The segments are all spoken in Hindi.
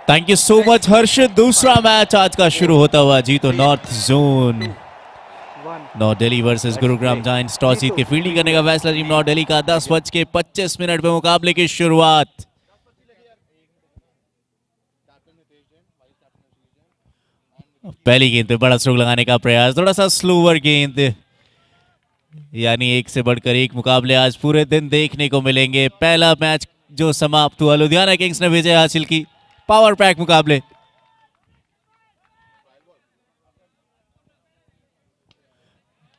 Thank you so much Harshit. दूसरा मैच आज का शुरू होता हुआ जी तो north zone north Delhi versus Gurugram giants. Toss जीत के फील्डिंग करने का फैसला टीम नॉर्थ दिल्ली का। 10:25 पे मुकाबले की शुरुआत। पहली गेंद पे बड़ा स्ट्रोक लगाने का प्रयास, थोड़ा सा स्लोवर गेंद, यानी एक से बढ़कर एक मुकाबले आज पूरे दिन देखने को मिलेंगे। पहला मैच जो समाप्त हुआ, लुधियाना किंग्स ने विजय हासिल की। पावर पैक मुकाबले।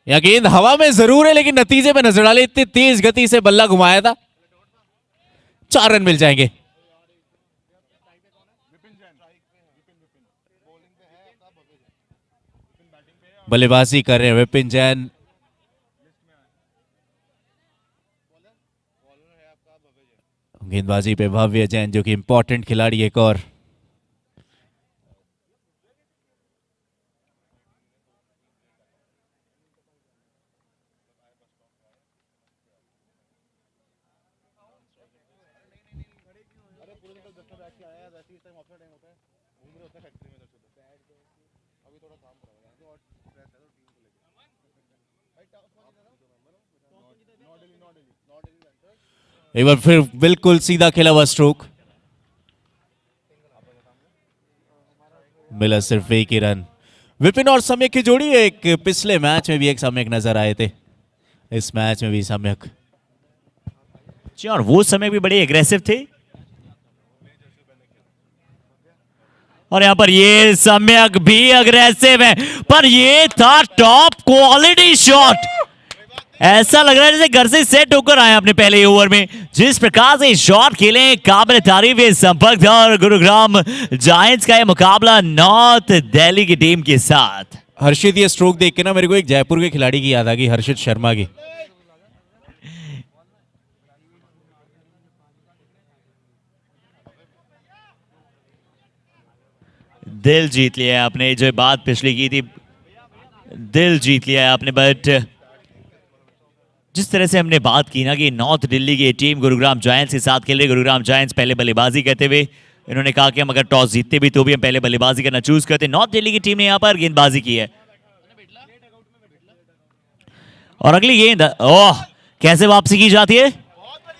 यह गेंद हवा में जरूर है लेकिन नतीजे पे नजर डाले, इतनी तेज गति से बल्ला घुमाया था। 4 रन मिल जाएंगे। बल्लेबाजी कर रहे हैं विपिन जैन। गेंदबाजी पे भव्य जैन जो कि इंपॉर्टेंट खिलाड़ी एक और। एक बार फिर बिल्कुल सीधा खेला हुआ स्ट्रोक, मिला सिर्फ एक ही रन। विपिन और सम्यक की जोड़ी एक पिछले मैच में भी एक सम्यक नजर आए थे, इस मैच में भी सम्यक। जी, और वो समय भी बड़े एग्रेसिव थे। और यहां पर ये सम्यक भी अग्रेसिव है, पर ये था टॉप क्वालिटी शॉट। ऐसा लग रहा है जैसे घर से सेट होकर आए अपने पहले ओवर में। जिस प्रकार से शॉट खेले, काबिल तारीफ ये संपर्क था। और गुरुग्राम जायंट्स का ये मुकाबला नॉर्थ दिल्ली की टीम के साथ। हर्षित, ये स्ट्रोक देख के ना मेरे को एक जयपुर के खिलाड़ी की याद आ गई, हर्षित शर्मा की। दिल जीत लिया है आपने, जो बात पिछली की थी, दिल जीत लिया है आपने। बट जिस तरह से हमने बात की ना कि नॉर्थ दिल्ली की टीम गुरुग्राम जायंट्स के साथ खेल रही। गुरुग्राम जायंट्स पहले बल्लेबाजी करते हुए इन्होंने कहा कि हम अगर टॉस जीतते भी तो भी हम पहले बल्लेबाजी करना चूज करते। नॉर्थ दिल्ली की टीम ने यहां पर गेंदबाजी की है। और अगली गेंद, ओह कैसे वापसी की जाती है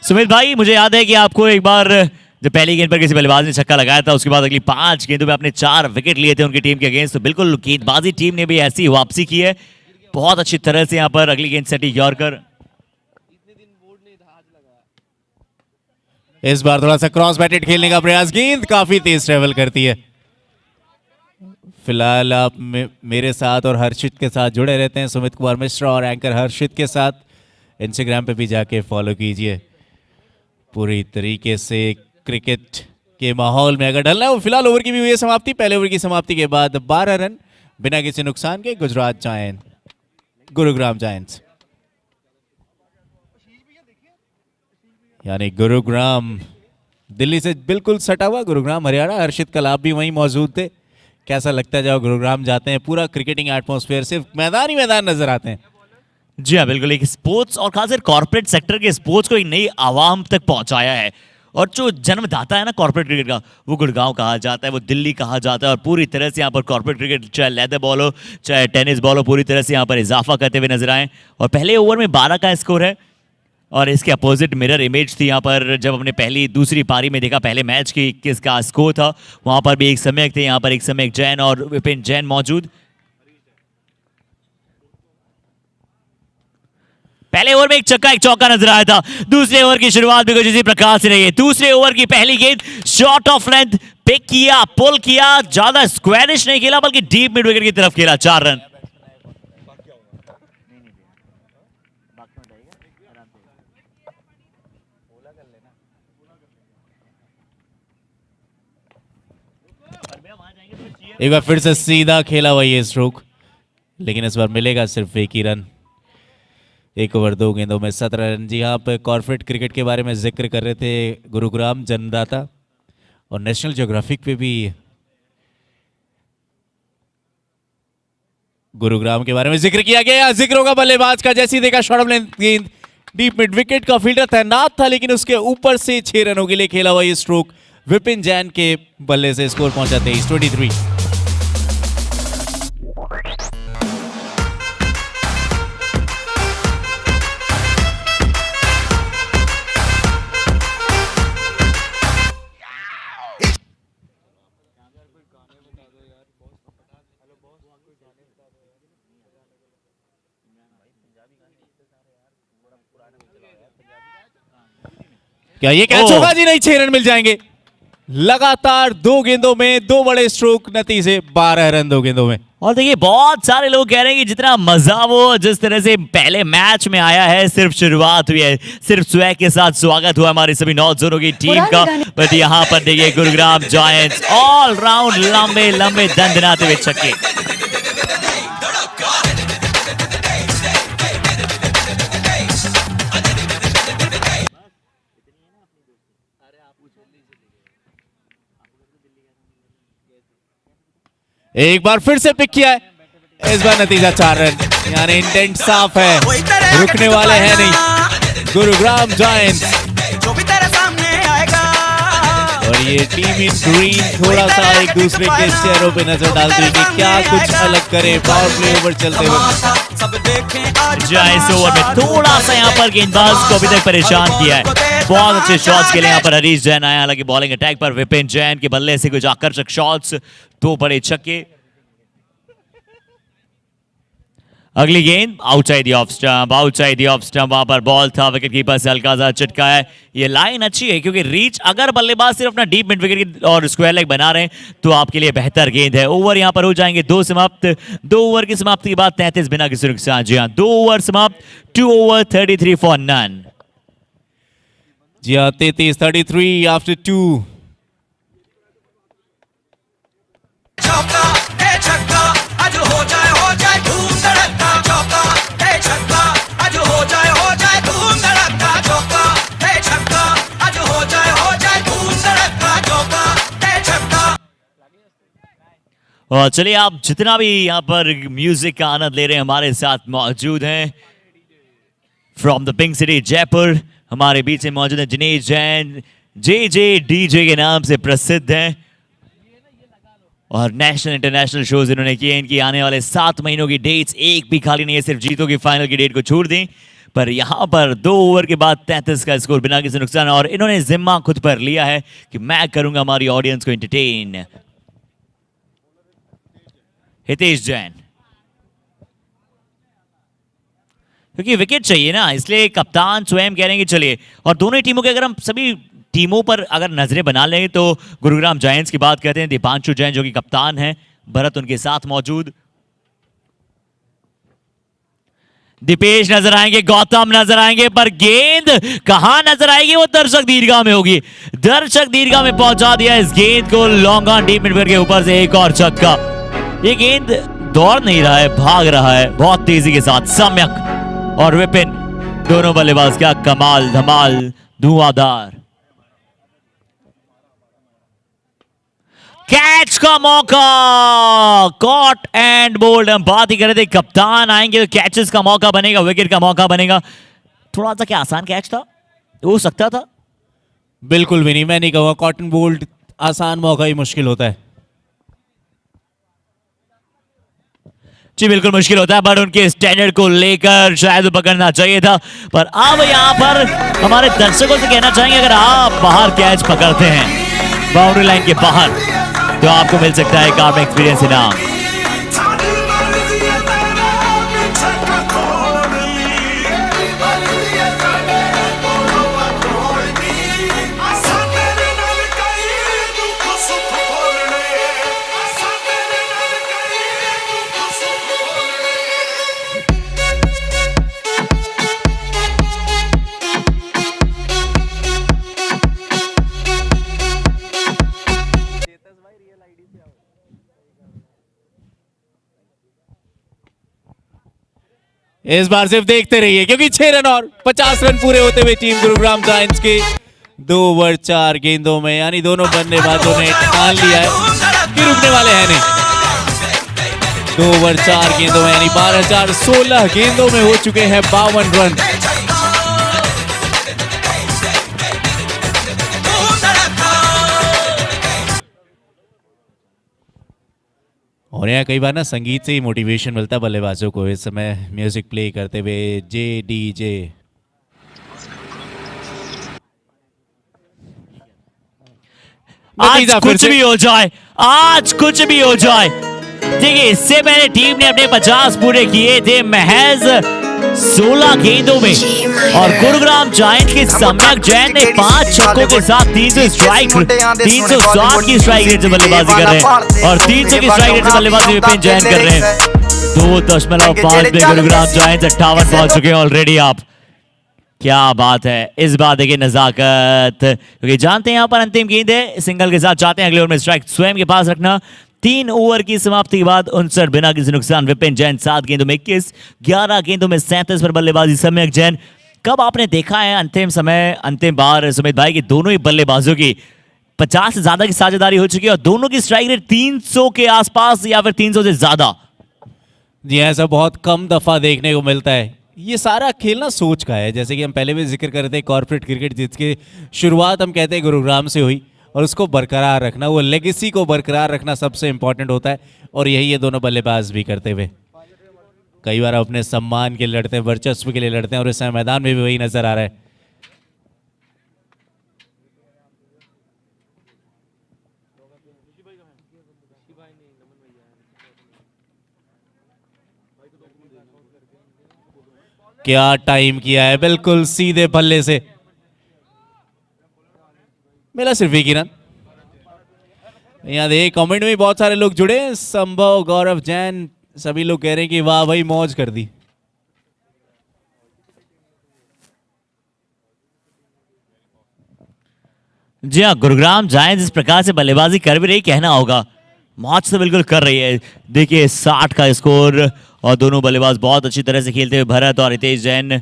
सुमित भाई। मुझे याद है कि आपको एक बार जब पहली गेंद पर किसी बल्लेबाज ने छक्का लगाया था, उसके बाद अगली 5 गेंदों में आपने 4 विकेट लिए थे उनकी टीम के अगेंस्ट। तो बिल्कुल गेंदबाजी टीम ने भी ऐसी वापसी की है बहुत अच्छी तरह से। यहां पर अगली गेंद सटी यॉर्कर। इस बार थोड़ा सा क्रॉस बैटेड खेलने का प्रयास, गेंद काफी तेज ट्रेवल करती है। फिलहाल आप मेरे साथ और हर्षित के साथ जुड़े रहते हैं, सुमित कुमार मिश्रा और एंकर हर्षित के साथ। इंस्टाग्राम पे भी जाके फॉलो कीजिए। पूरी तरीके से क्रिकेट के माहौल में अगर डलना है। फिलहाल ओवर की भी हुई है समाप्ति। पहले ओवर की समाप्ति के बाद 12 रन बिना किसी नुकसान के गुरुग्राम जायंट्स, यानी गुरुग्राम दिल्ली से बिल्कुल सटा हुआ, गुरुग्राम हरियाणा। हर्षित कल आप भी वहीं मौजूद थे। कैसा लगता है जब गुरुग्राम जाते हैं? पूरा क्रिकेटिंग एटमॉस्फेयर, सिर्फ मैदान ही मैदान नजर आते हैं। जी हाँ, बिल्कुल। एक स्पोर्ट्स और खासकर कॉर्पोरेट सेक्टर के स्पोर्ट्स को एक नई आवाम तक पहुंचाया है। और जो जन्मदाता है ना कॉर्पोरेट क्रिकेट का, वो गुड़गांव कहा जाता है, वो दिल्ली कहा जाता है। और पूरी तरह से यहाँ पर कॉर्पोरेट क्रिकेट, चाहे लेदर बॉल हो चाहे टेनिस बॉल हो, पूरी तरह से यहाँ पर इजाफा करते हुए नजर आए। और पहले ओवर में 12 का स्कोर है। और इसके अपोजिट मिरर इमेज थी यहाँ पर जब हमने पहली दूसरी पारी में देखा पहले मैच की किसका स्कोर था। वहां पर भी एक सम्यक थे, यहाँ पर एक सम्यक जैन और विपिन जैन मौजूद। पहले ओवर में एक छक्का एक चौका नजर आया था। दूसरे ओवर की शुरुआत भी कुछ इसी प्रकार से रही है। दूसरे ओवर की पहली गेंद शॉर्ट ऑफ लेंथ पिक किया, पुल किया, ज्यादा स्क्वायरिश नहीं खेला बल्कि डीप मिड विकेट की तरफ खेला। 4 रन। एक बार फिर से सीधा खेला हुआ ये स्ट्रोक, लेकिन इस बार मिलेगा सिर्फ एक ही रन। 1 ओवर 2 गेंदों में 17 रन। जी हाँ, आप कॉर्पोरेट क्रिकेट के बारे में जिक्र कर रहे थे, गुरुग्राम जन्मदाता, और नेशनल ज्योग्राफिक पे भी गुरुग्राम के बारे में जिक्र किया गया। जिक्र होगा बल्लेबाज का, जैसी देखा शॉर्ट ऑफ लेंथ गेंद डीप मिड विकेट का फील्डर तैनात था, लेकिन उसके ऊपर से 6 रनों के लिए खेला हुआ ये स्ट्रोक विपिन जैन के बल्ले से स्कोर पहुंचा 23-23। क्या ये कैच होगा जी? नहीं, 6 रन मिल जाएंगे। लगातार 2 गेंदों में 2 बड़े स्ट्रोक, नतीजे 12 रन 2 गेंदों में। और देखिए बहुत सारे लोग कह रहे हैं कि जितना मजा वो जिस तरह से पहले मैच में आया है, सिर्फ शुरुआत हुई है, सिर्फ स्वैग के साथ स्वागत हुआ हमारी सभी 9 जोनों की टीम का। बट यहाँ पर देखिए गुरुग्राम जायंट्स ऑल राउंड लंबे लंबे दंदनाते हुए छक्के। एक बार फिर से पिक किया है, इस बार नतीजा 4 रन, यानी इंटेंट साफ है, रुकने वाले हैं नहीं गुरुग्राम जायंट्स। और ये टीम इन ग्रीन थोड़ा सा एक दूसरे के चेहरों पे नजर डालती है कि क्या कुछ अलग करे। पावर प्ले ओवर चलते हुए इस ओवर में थोड़ा सा यहाँ पर गेंदबाज को अभी तक परेशान किया है। बहुत अच्छे शॉट्स के लिए यहाँ पर हरीश जैन आया, हालांकि बॉलिंग अटैक पर विपिन जैन के बल्ले से कुछ आकर्षक शॉट्स, 2 बड़े छक्के। अगली गेंद outside the off stump, outside the off stump, वहां पर बॉल था, विकेट कीपर से हल्का सा चिटका है। ये लाइन अच्छी है क्योंकि रीच अगर बल्लेबाज सिर्फ अपना डीप मिड विकेट और स्क्वायर लेग बना रहे हैं तो आपके लिए बेहतर गेंद है। ओवर यहां पर हो जाएंगे 2 समाप्त। 2 ओवर की समाप्ति के बाद 33 बिना किसी नुकसान। जी हाँ, 2 ओवर समाप्त, 2 ओवर 33 फॉर नन। जी हाँ, 33-33 आफ्टर 2। और चलिए आप जितना भी यहाँ पर म्यूजिक का आनंद ले रहे हैं, हमारे साथ मौजूद हैं from the pink city Jaipur, हमारे बीच में मौजूद है जिनेश जैन, जे डीजे के नाम से प्रसिद्ध हैं और नेशनल इंटरनेशनल शोज इन्होंने किए। इनकी आने वाले 7 महीनों की डेट्स एक भी खाली नहीं है, सिर्फ जीतों की फाइनल की डेट को छोड़ दें। पर यहाँ पर 2 ओवर के बाद 33 का स्कोर बिना किसी नुकसान, और इन्होंने जिम्मा खुद पर लिया है कि मैं करूंगा हमारी ऑडियंस को एंटरटेन। हितेश जैन, क्योंकि विकेट चाहिए ना, इसलिए कप्तान स्वयं कह रहे हैं कि चलिए। और दोनों टीमों के अगर हम सभी टीमों पर अगर नजरें बना लें तो गुरुग्राम जायंट्स की बात करते हैं, दीपांशु जैन जो कि कप्तान हैं, भरत उनके साथ मौजूद, दीपेश नजर आएंगे, गौतम नजर आएंगे, पर गेंद कहां नजर आएगी वो दर्शक दीर्घा में होगी। दर्शक दीर्घा में पहुंचा दिया इस गेंद को, लॉन्ग ऑन डीप मिड के ऊपर से एक और छक्का। ये गेंद दौड़ नहीं रहा है, भाग रहा है बहुत तेजी के साथ। सम्यक और विपिन दोनों बल्लेबाज, क्या कमाल, धमाल, धुआंधार। कैच का मौका, कॉट एंड बोल्ड। हम बात ही कर रहे थे कप्तान आएंगे तो कैचेस का मौका बनेगा, विकेट का मौका बनेगा। थोड़ा सा क्या आसान कैच था, हो सकता था? बिल्कुल भी नहीं, मैं नहीं कहूंगा कॉटन बोल्ट आसान मौका ही मुश्किल होता है। जी बिल्कुल मुश्किल होता है, बट उनके स्टैंडर्ड को लेकर शायद पकड़ना चाहिए था। पर अब यहाँ पर हमारे दर्शकों से कहना चाहेंगे, अगर आप बाहर कैच पकड़ते हैं बाउंड्री लाइन के बाहर, तो आपको मिल सकता है कार्म एक्सपीरियंस इनाम। इस बार सिर्फ देखते रहिए, क्योंकि 6 रन और 50 रन पूरे होते हुए टीम गुरुग्राम जायंट्स के 2 ओवर 4 गेंदों में, यानी दोनों बल्लेबाजों ने ठान लिया है कि रुकने वाले हैं नहीं। 2 ओवर 4 गेंदों में यानी 12-4, 16 गेंदों में हो चुके हैं 52 रन। और यहाँ कई बार ना संगीत से ही मोटिवेशन मिलता है बल्लेबाजों को। इस समय म्यूजिक प्ले करते हुए JDJ। आज नतीजा फिर कुछ से। भी हो जाए, आज कुछ भी हो जाए। देखिए, इससे पहले टीम ने अपने 50 पूरे किए थे महज 16 गेंदों में, और गुरुग्राम जायंट के सम्यक जैन ने 5 छक्कों के साथ 360 की स्ट्राइक रेट से बल्लेबाजी कर रहे हैं, और 300 की स्ट्राइक रेट से बल्लेबाजी विपिन जैन कर रहे हैं। 2.5 में गुरुग्राम जायंट 58 पहुंच चुके हैं ऑलरेडी। आप क्या बात है, इस बार देखिए नजाकत, क्योंकि जानते हैं यहाँ पर अंतिम गेंद है, सिंगल के साथ जाते हैं अगले ओवर में। स्ट्राइक स्वयं के पास रखना। 3 ओवर की समाप्ति के बाद 59 बिना किसी नुकसान। विपिन जैन 7 गेंदों में 21, 11 गेंदों में 37 पर बल्लेबाजी सम्यक जैन। कब आपने देखा है अंतिम बार सुमित भाई की दोनों ही बल्लेबाजों की 50 से ज्यादा की साझेदारी हो चुकी है, और दोनों की स्ट्राइक रेट 300 के आसपास या फिर 300 से ज्यादा? जी, ऐसा बहुत कम दफा देखने को मिलता है। ये सारा खेल ना सोच का है, जैसे कि हम पहले भी जिक्र करते हैं कॉर्पोरेट क्रिकेट, जिसकी शुरुआत हम कहते हैं गुरुग्राम से हुई, और उसको बरकरार रखना, वो लेगेसी को बरकरार रखना सबसे इंपॉर्टेंट होता है, और यही ये दोनों बल्लेबाज भी करते हुए कई बार अपने सम्मान के लिए लड़ते हैं, वर्चस्व के लिए लड़ते हैं, और इस समय मैदान में भी वही नजर आ रहा है। क्या टाइम किया है, बिल्कुल सीधे बल्ले से मिला सिर्फ एक ही रन। यहाँ देखिए कमेंट में बहुत सारे लोग जुड़े हैं, संभव, गौरव जैन, सभी लोग कह रहे हैं कि वाह भाई मौज कर दी। जी हाँ, गुरुग्राम जायंट्स इस प्रकार से बल्लेबाजी कर भी रही, कहना होगा मौज तो बिल्कुल कर रही है। देखिए 60 का स्कोर, और दोनों बल्लेबाज बहुत अच्छी तरह से खेलते हुए, भरत और हितेश जैन।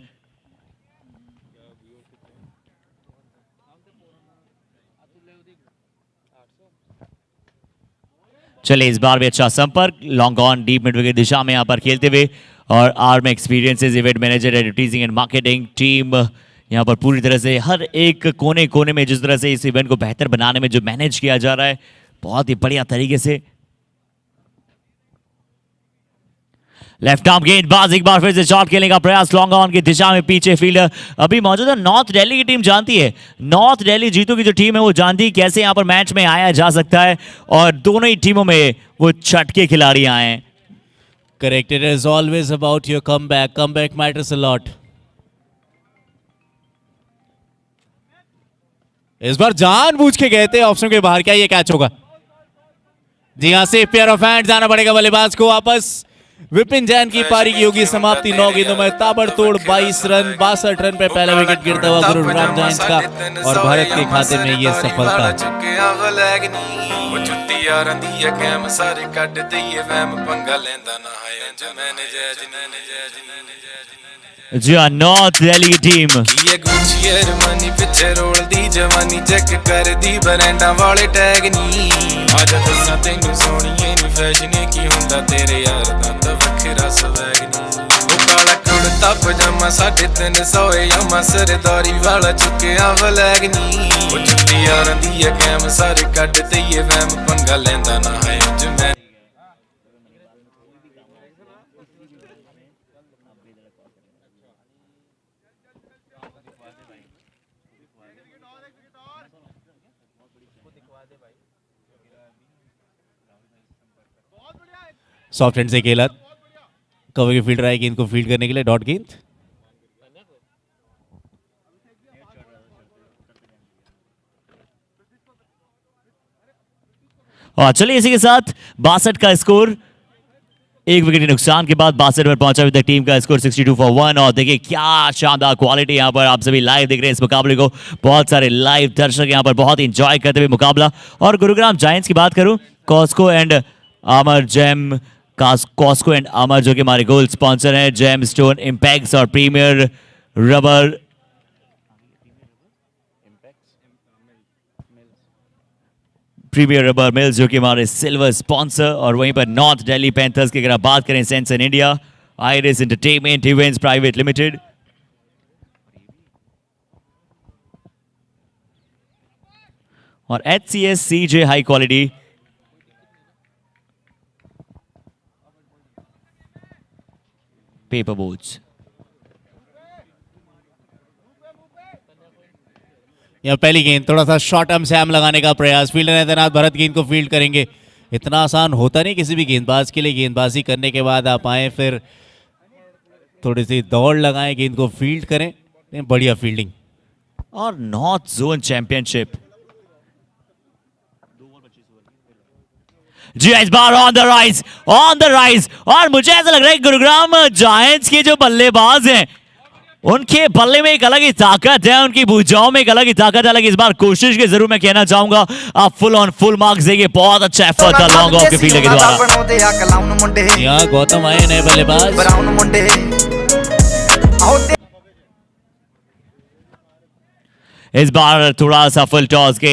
चले इस बार भी अच्छा संपर्क, long on deep mid wicket दिशा में यहाँ पर खेलते हुए, और arm experiences, event manager, advertising and marketing team यहाँ पर पूरी तरह से हर एक कोने कोने में जिस तरह से इस इवेंट को बेहतर बनाने में जो मैनेज किया जा रहा है, बहुत ही बढ़िया तरीके से। लेफ्ट आर्म गेंदबाज एक बार फिर से शॉट खेलने का प्रयास लॉन्ग ऑन की दिशा में, पीछे फील्डर अभी मौजूद है। नॉर्थ दिल्ली की टीम जानती है, नॉर्थ दिल्ली जीतू की जो टीम है वो जानती है कैसे यहाँ पर मैच में आया जा सकता है, और दोनों ही टीमों में वो छटके खिलाड़ी आए हैं। Correct, it is always about your comeback, comeback matters a lot. इस बार जानबूझ के गए थे ऑप्शन के बाहर, क्या ये कैच होगा? जी हां, से पेयर ऑफ हैंड जाना पड़ेगा बल्लेबाज को वापस। विपिन जैन की पारी की होगी समाप्ति। 9 गेंदों में ताबड़तोड़ 22 रन, 62 रन पे पहला विकेट गिरता हुआ गुरुग्राम जायंट्स का, और भारत के खाते में ये सफलता। जी हाँ, नॉर्थ दिल्ली की टीम ये गुच्छी अरमानी पिछे रोल दी जवानी, चेक कर दी ब्रांडा वाले टैग नी। आज दसा तेनू सोनिए नी फैशन की हुंदा तेरे यार दा वखरा स्वैग नी। ओ काला कुर्ता पजामा 350 यामा, सरदारी वाला चुकिया फ्लैग नी। ओ जुत्ती यारां दी है कैम सारे कट ते ये वैम, पंगा लेंदा ना है अज मैं। सॉफ्ट हैंड से खेला, कवर की फील्डर आई गेंद को फील्ड करने के लिए, डॉट गेंद। और चलिए इसी के साथ 62 का स्कोर, एक विकेट के नुकसान के बाद 62 पर पहुंचा अभी तक टीम का स्कोर 62 फॉर 1। और देखिए क्या शानदार क्वालिटी यहाँ पर, आप सभी लाइव देख रहे हैं इस मुकाबले को, बहुत सारे लाइव दर्शक यहाँ पर बहुत इंजॉय करते हुए मुकाबला। और गुरुग्राम जायंट्स की बात करूं, Cosco and armour gem, Cosco and armour जो कि हमारे गोल्ड स्पॉन्सर हैं, जेम स्टोन इम्पैक्ट्स और प्रीमियर रबर मिल्स जो कि हमारे सिल्वर स्पॉन्सर। और वहीं पर नॉर्थ दिल्ली पैंथर्स की अगर आप बात करें, sense in India, Iris Entertainment events private limited, और HCS CJ high quality. Paper boats. यहाँ पहली गेंद, थोड़ा सा शॉर्ट आर्म सैम लगाने का प्रयास, फील्डर ने तैनात, भरत गेंद को फील्ड करेंगे। इतना आसान होता नहीं किसी भी गेंदबाज के लिए, गेंदबाजी करने के बाद आप आए फिर थोड़ी सी दौड़ लगाएं, गेंद को फील्ड करें, बढ़िया फील्डिंग। और नॉर्थ जोन चैंपियनशिप जी इस बार on the rise, on the rise. और मुझे ऐसा लग रहा है गुरुग्राम जायंट्स के जो बल्लेबाज हैं उनके बल्ले में एक अलग ही ताकत है, उनकी भुजाओं में एक अलग ही ताकत है। इस बार कोशिश के जरूर मैं कहना चाहूंगा, आप फुल ऑन फुल मार्क्स देंगे। बहुत अच्छा एफर्ट था लॉन्ग ऑफ के फील्डर के द्वारा। यहाँ गौतम आए नए बल्लेबाज। इस बार थोड़ा सा फुल टॉस के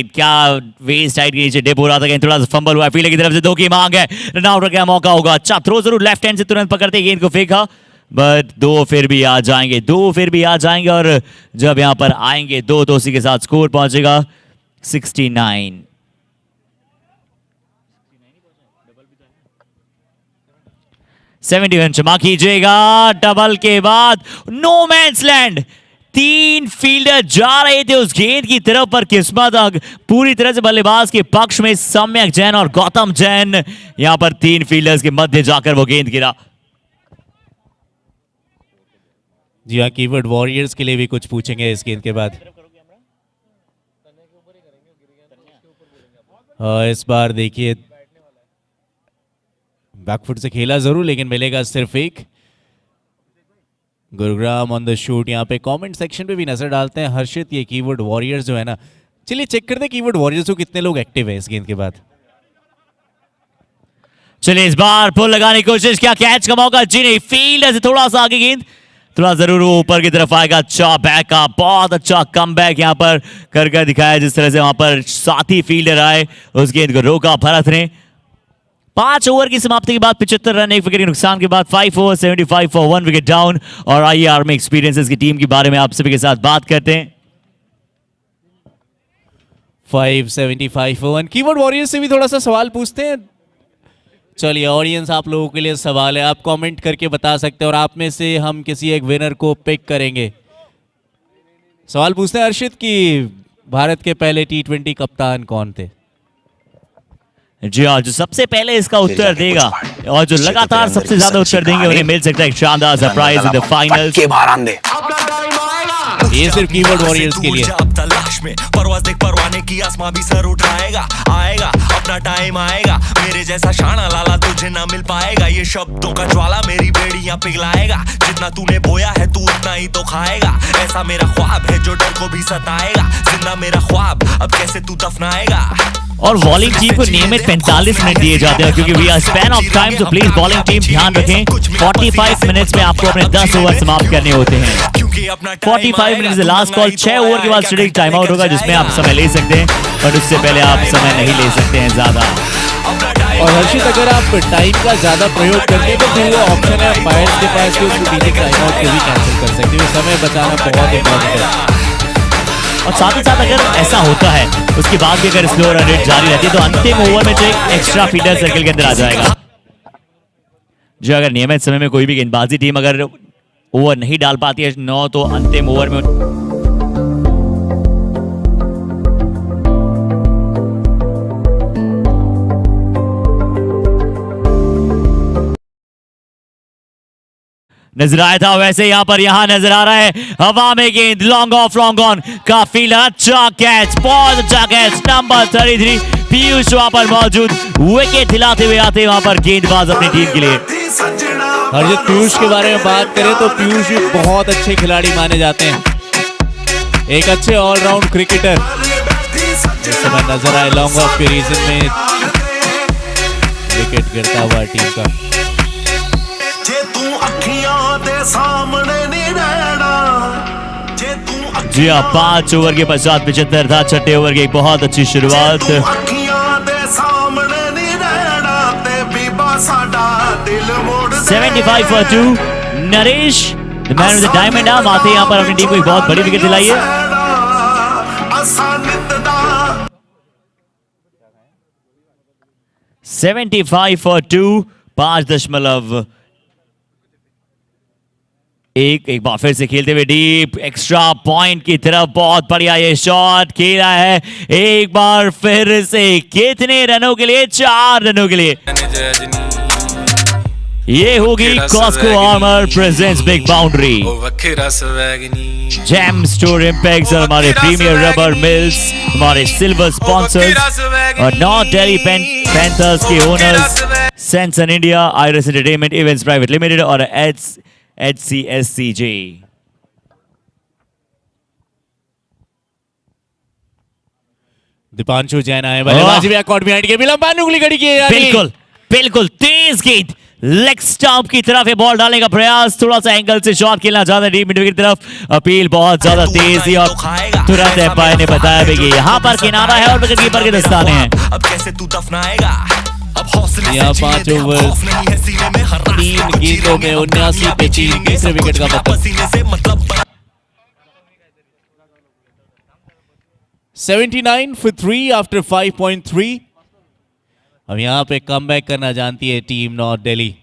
क्या वेस्ट साइड के नीचे डिप हो रहा था, थोड़ा सा फंबल हुआ, फील्डर की तरफ से 2 की मांग है, रन आउट का मौका होगा। अच्छा थ्रो जरूर लेफ्ट हैंड से तुरंत पकड़ते गेंद को फेंका, बट 2 फिर भी आ जाएंगे, 2 फिर भी आ जाएंगे। और जब यहां पर आएंगे 2 तो उसी के साथ स्कोर पहुंचेगा 69। क्षमा कीजिएगा, डबल के बाद नो मैंस लैंड। 3 फील्डर जा रहे थे उस गेंद की तरफ, पर किस्मत पूरी तरह से बल्लेबाज के पक्ष में। सम्यक जैन और गौतम जैन यहां पर 3 फील्डर्स के मध्य जाकर वो गेंद गिरा। जी हाँ, कीवर्ड वॉरियर्स के लिए भी कुछ पूछेंगे इस गेंद के बाद। इस बार देखिए बैकफुट से खेला जरूर, लेकिन मिलेगा सिर्फ 1। Gurugram on the shoot. यहाँ पे कमेंट सेक्शन पे भी नजर डालते हैं हर्षित, ये कीवर्ड वॉरियर्स जो है ना, चलिए चेक करते हैं कीवर्ड वॉरियर्स को कितने लोग एक्टिव है इस गेंद के बाद। चलिए इस बार पुल लगाने की कोशिश, क्या कैच का मौका? जी नहीं, फील्डर से थोड़ा सा आगे गेंद, थोड़ा जरूर वो ऊपर की तरफ आएगा। अच्छा बैकअप, बहुत अच्छा कम बैक यहाँ पर कर दिखाया, जिस तरह से वहां पर साथी फील्डर आए उस गेंद को रोका भरत ने। 5 ओवर की समाप्ति के बाद 75 रन, 1 विकेट के नुकसान के बाद 5 ओवर 75 फॉर 1 विकेट डाउन। और आइए आर्मी एक्सपीरियंसेस की टीम के बारे में आप सभी के साथ बात करते हैं। 575 for 1। कीवर्ड वॉरियर्स से भी थोड़ा सा सवाल पूछते हैं। चलिए ऑडियंस, आप लोगों के लिए सवाल है, आप कमेंट करके बता सकते हैं और आप में से हम किसी एक विनर को पिक करेंगे। सवाल पूछते हैं हर्षित कि भारत के पहले T20 कप्तान कौन थे? जी हाँ, जो सबसे पहले इसका उत्तर देगा और जो लगातार सबसे ज्यादा उत्तर देंगे उन्हें मिल सकता है एक शानदार सरप्राइज इन द फाइनल्स। ये सिर्फ कीवर्ड वॉरियर्स के लिए। अब तलाश में परवाज़ देख, परवाने की आसमां भी सर उठाएगा। आएगा अपना टाइम आएगा, मेरे जैसा शाना लाला तुझे ना मिल पाएगा। ये शब्दों का ज्वाला मेरी बेड़ियां पिघलाएगा। जितना तूने बोया है तू उतना ही तो खाएगा। ऐसा मेरा ख्वाब है जो डर को भी सताएगा। जिंदा मेरा ख्वाब अब कैसे तू दफनाएगा। और बॉलिंग टीम को नियमित 45 मिनट दिए जाते हैं, क्योंकि we are span of time, तो प्लीज बॉलिंग टीम ध्यान रखें 45 मिनट्स में आपको अपने 10 ओवर समाप्त करने होते हैं। 45 मिनट लास्ट कॉल। 6 ओवर के बाद स्ट्रेट टाइम आउट होगा, जिसमें आप समय ले सकते हैं, पर उससे पहले आप समय नहीं ले सकते हैं ज्यादा। और हर्षित, अगर आप टाइम का ज्यादा प्रयोग करते हैं तो फिर वो ऑप्शन है फायर्स के पास कि उसको बीच टाइम आउट को भी कैंसिल कर सकते हैं। समय बचाना बहुत इंपॉर्टेंट है। और साथ ही साथ अगर ऐसा होता है उसके बाद भी अगर स्लो रन रेट जारी रहती है तो अंतिम ओवर में जो एक एक्स्ट्रा फील्डर सर्कल के अंदर आ जाएगा। जो अगर नियमित समय में कोई भी गेंदबाजी टीम अगर ओवर नहीं डाल पाती है 9, तो अंतिम ओवर में नजर आया था वैसे यहां नजर आ रहा है। हवा में गेंद, लॉन्ग ऑफ लॉन्ग ऑन का फील्डर, अच्छा कैच, बहुत अच्छा कैच। नंबर 33 पीयूष वहां पर मौजूद, विकेट हिलाते हुए आते वहां पर गेंदबाज अपनी टीम के लिए। हर्षित, पीयूष के बारे में बात करें तो पीयूष भी बहुत अच्छे खिलाड़ी माने जाते हैं, एक अच्छे ऑलराउंड क्रिकेटर। इस समय नजर आए लॉन्ग ऑफ के रीजन में विकेट गिरता हुआ टीम का। जी हाँ, 5 ओवर के पश्चात 75 था। 6ठे ओवर की एक बहुत अच्छी शुरुआत। 75 for 2। Naresh the man with the diamond arm आते यहाँ पर अपनी टीम को एक बहुत बड़ी विकेट दिलाई है। 75 for 2, 5.5 एक बार फिर से खेलते हुए डीप एक्स्ट्रा पॉइंट की तरफ, बहुत बढ़िया ये शॉट खेला है एक बार फिर से। कितने रनों के लिए? 4 रनों के लिए। ये होगी Cosco Armour presents big boundary, jam store impacts और हमारे प्रीमियर रबर मिल्स, हमारे सिल्वर स्पॉन्सर्स और नॉर्थ दिल्ली पैंथर्स के owners Senson India, Iris Entertainment events private limited और HCSCJ। दीपांशु जैन आए बल्लेबाजी में कॉट बिहाइंड के विलंबान उंगली खड़ी की है। बिल्कुल बिल्कुल तेज गेंद लेग स्टंप की तरफ ये बॉल डालने का प्रयास, थोड़ा सा एंगल से शॉट खेलना चाहता है डीप मिड विकेट की तरफ। अपील बहुत ज्यादा तेज थी और तुरंत एम्पायर ने बताया भी कि यहाँ पर किनारा है और विकेट कीपर के दस्ताने हैं। अब कैसे तू दफनाएगा, अब हौसले यहाँ से 5 जिए, ओवर खौफ नहीं है सीने में, हर रास्ते 3 को गेंदों में 79 पे 3, तीसरे विकेट का मतलब पसीने से मतलब 79 for 3 after 5.3। अब यहाँ पे कमबैक करना जानती है टीम नॉर्थ दिल्ली।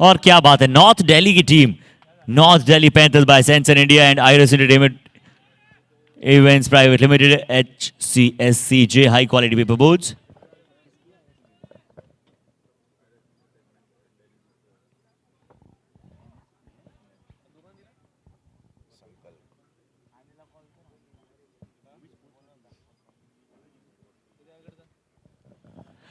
और क्या बात है, नॉर्थ दिल्ली की team, North Delhi panthers by sanction India and Iris Entertainment events private Limited, HCSCJ high quality paper boards.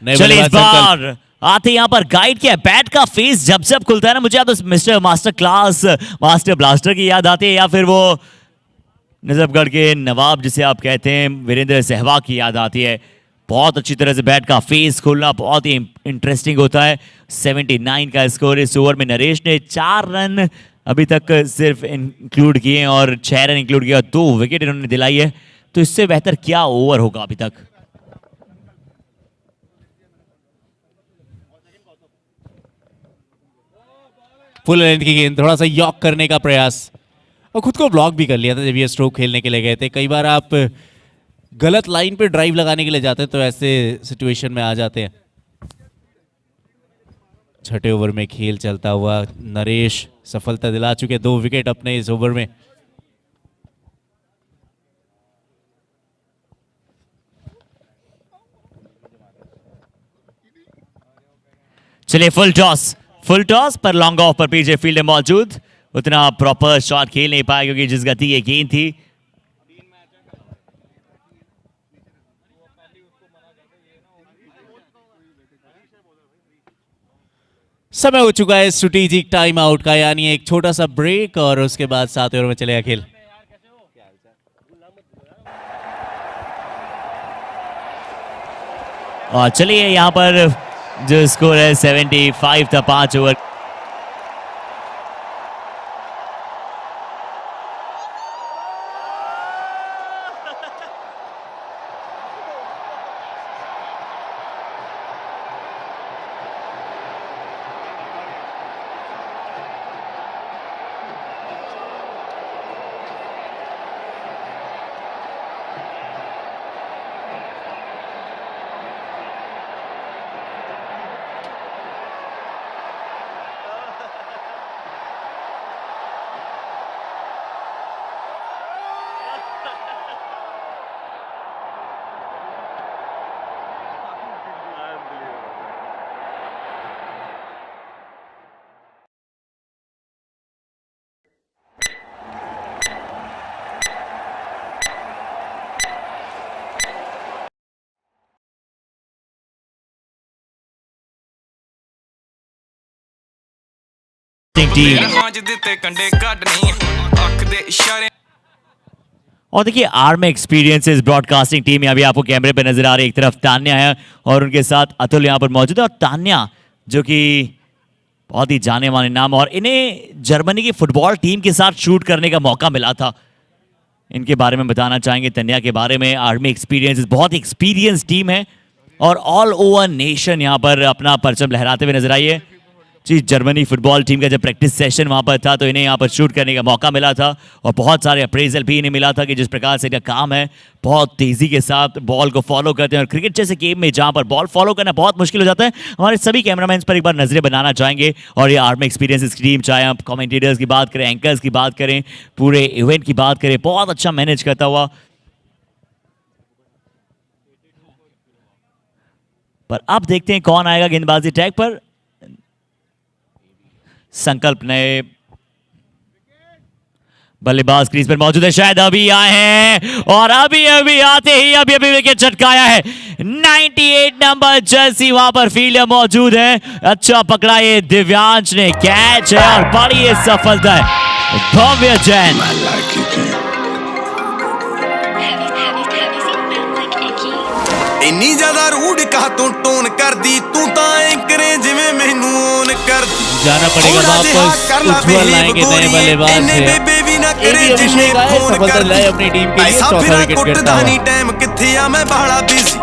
चलिए इस बार आते यहाँ पर गाइड किया, बैट का फेस जब जब खुलता है ना, मुझे याद mister master class master blaster की याद आती है, या फिर वो नजफगढ़ के नवाब जिसे आप कहते हैं वीरेंद्र सहवाग की याद आती है। बहुत अच्छी तरह से बैट का फेस खोलना बहुत ही इंटरेस्टिंग होता है। 79 का स्कोर इस ओवर में। नरेश ने 4 रन अभी तक सिर्फ इंक्लूड किए और 6 रन इंक्लूड किया, 2 विकेट इन्होंने दिलाई है। तो इससे बेहतर क्या ओवर होगा अभी तक। फुल लेंथ की गेंद, थोड़ा सा यॉक करने का प्रयास और खुद को ब्लॉक भी कर लिया था जब ये स्ट्रोक खेलने के लिए गए थे। कई बार आप गलत लाइन पे ड्राइव लगाने के लिए जाते हैं तो ऐसे सिचुएशन में आ जाते हैं। छठे ओवर में खेल चलता हुआ नरेश सफलता दिला चुके, 2 विकेट अपने इस ओवर में। चलिए फुल टॉस पर लॉन्ग ऑफ पर पीछे फील्डर मौजूद, उतना प्रॉपर शॉट खेल नहीं पाया क्योंकि जिस गति की गेंद थी। समय हो चुका है स्ट्रेटेजिक टाइम आउट का, यानी एक छोटा सा ब्रेक और उसके बाद 7 ओवर में चलेगा खेल। और चलिए यहाँ पर जो स्कोर है 75 था 5 ओवर। और देखिए आर्म एक्सपीरियंसेस ब्रॉडकास्टिंग टीम अभी आपको कैमरे पे नजर आ रही है। एक तरफ तान्या है और उनके साथ अतुल यहाँ पर मौजूद है। और तान्या जो कि बहुत ही जाने माने नाम, और इन्हें जर्मनी की फुटबॉल टीम के साथ शूट करने का मौका मिला था। इनके बारे में बताना चाहेंगे तान्या के बारे में। आर्मी एक्सपीरियंस, बहुत एक्सपीरियंस टीम है और ऑल ओवर नेशन यहाँ पर अपना परचम लहराते हुए नजर आई है। जी, जर्मनी फुटबॉल टीम का जब प्रैक्टिस सेशन वहाँ पर था तो इन्हें यहाँ पर शूट करने का मौका मिला था और बहुत सारे अप्रेजल भी इन्हें मिला था कि जिस प्रकार से इनका काम है, बहुत तेज़ी के साथ बॉल को फॉलो करते हैं। और क्रिकेट जैसे गेम में जहाँ पर बॉल फॉलो करना बहुत मुश्किल हो जाता है, हमारे सभी कैमरामैन पर एक बार नजरें बनाना चाहेंगे। और ये आर्मी एक्सपीरियंस की टीम, चाहे आप कमेंटेटर्स की बात करें, एंकर्स की बात करें, पूरे इवेंट की बात करें, बहुत अच्छा मैनेज करता हुआ। पर अब देखते हैं कौन आएगा गेंदबाजी टैग पर। संकल्प नए बल्लेबाज क्रीज पर मौजूद है, शायद अभी आए हैं और अभी आते ही अभी विकेट चटकाया है। 98 नंबर जर्सी वहां पर फील्डर मौजूद है। अच्छा पकड़ा ये दिव्यांश ने, कैच है और बड़ी ये सफलता है भव्य जैन। ਇੰਨੀ ਜ਼ਿਆਦਾ ਰੂਡ ਕਾ ਤੂੰ ਟੋਨ ਕਰਦੀ ਤੂੰ ਤਾਂ ਐਂਕਰੇ ਜਿਵੇਂ ਮੈਨੂੰ ਔਨ ਕਰਦੀ जाना पड़ेगा वापस। उज्जवल लाएंगे नए बल्लेबाज से। अभिषेक आए, सफलता लाए अपनी टीम के लिए, चौथा विकेट गिरता हुआ। टाइम किथे आ मैं बाहला बिजी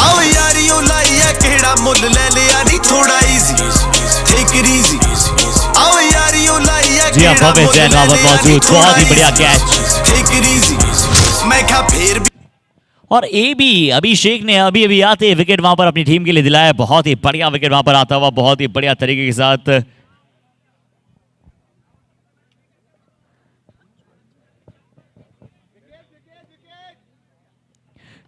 आओ यारियो लाइया केड़ा मुल ले लिया नी थोड़ा इजी टेक इट इजी आओ यारियो लाइया जी हां, भव्य जैन वहां पर मौजूद, बहुत ही बढ़िया कैच। टेक इट इजी मैं क्या फिर और ए बी अभिषेक ने अभी आते विकेट वहां पर अपनी टीम के लिए दिलाया। बहुत ही बढ़िया विकेट वहां पर आता हुआ, बहुत ही बढ़िया तरीके के साथ।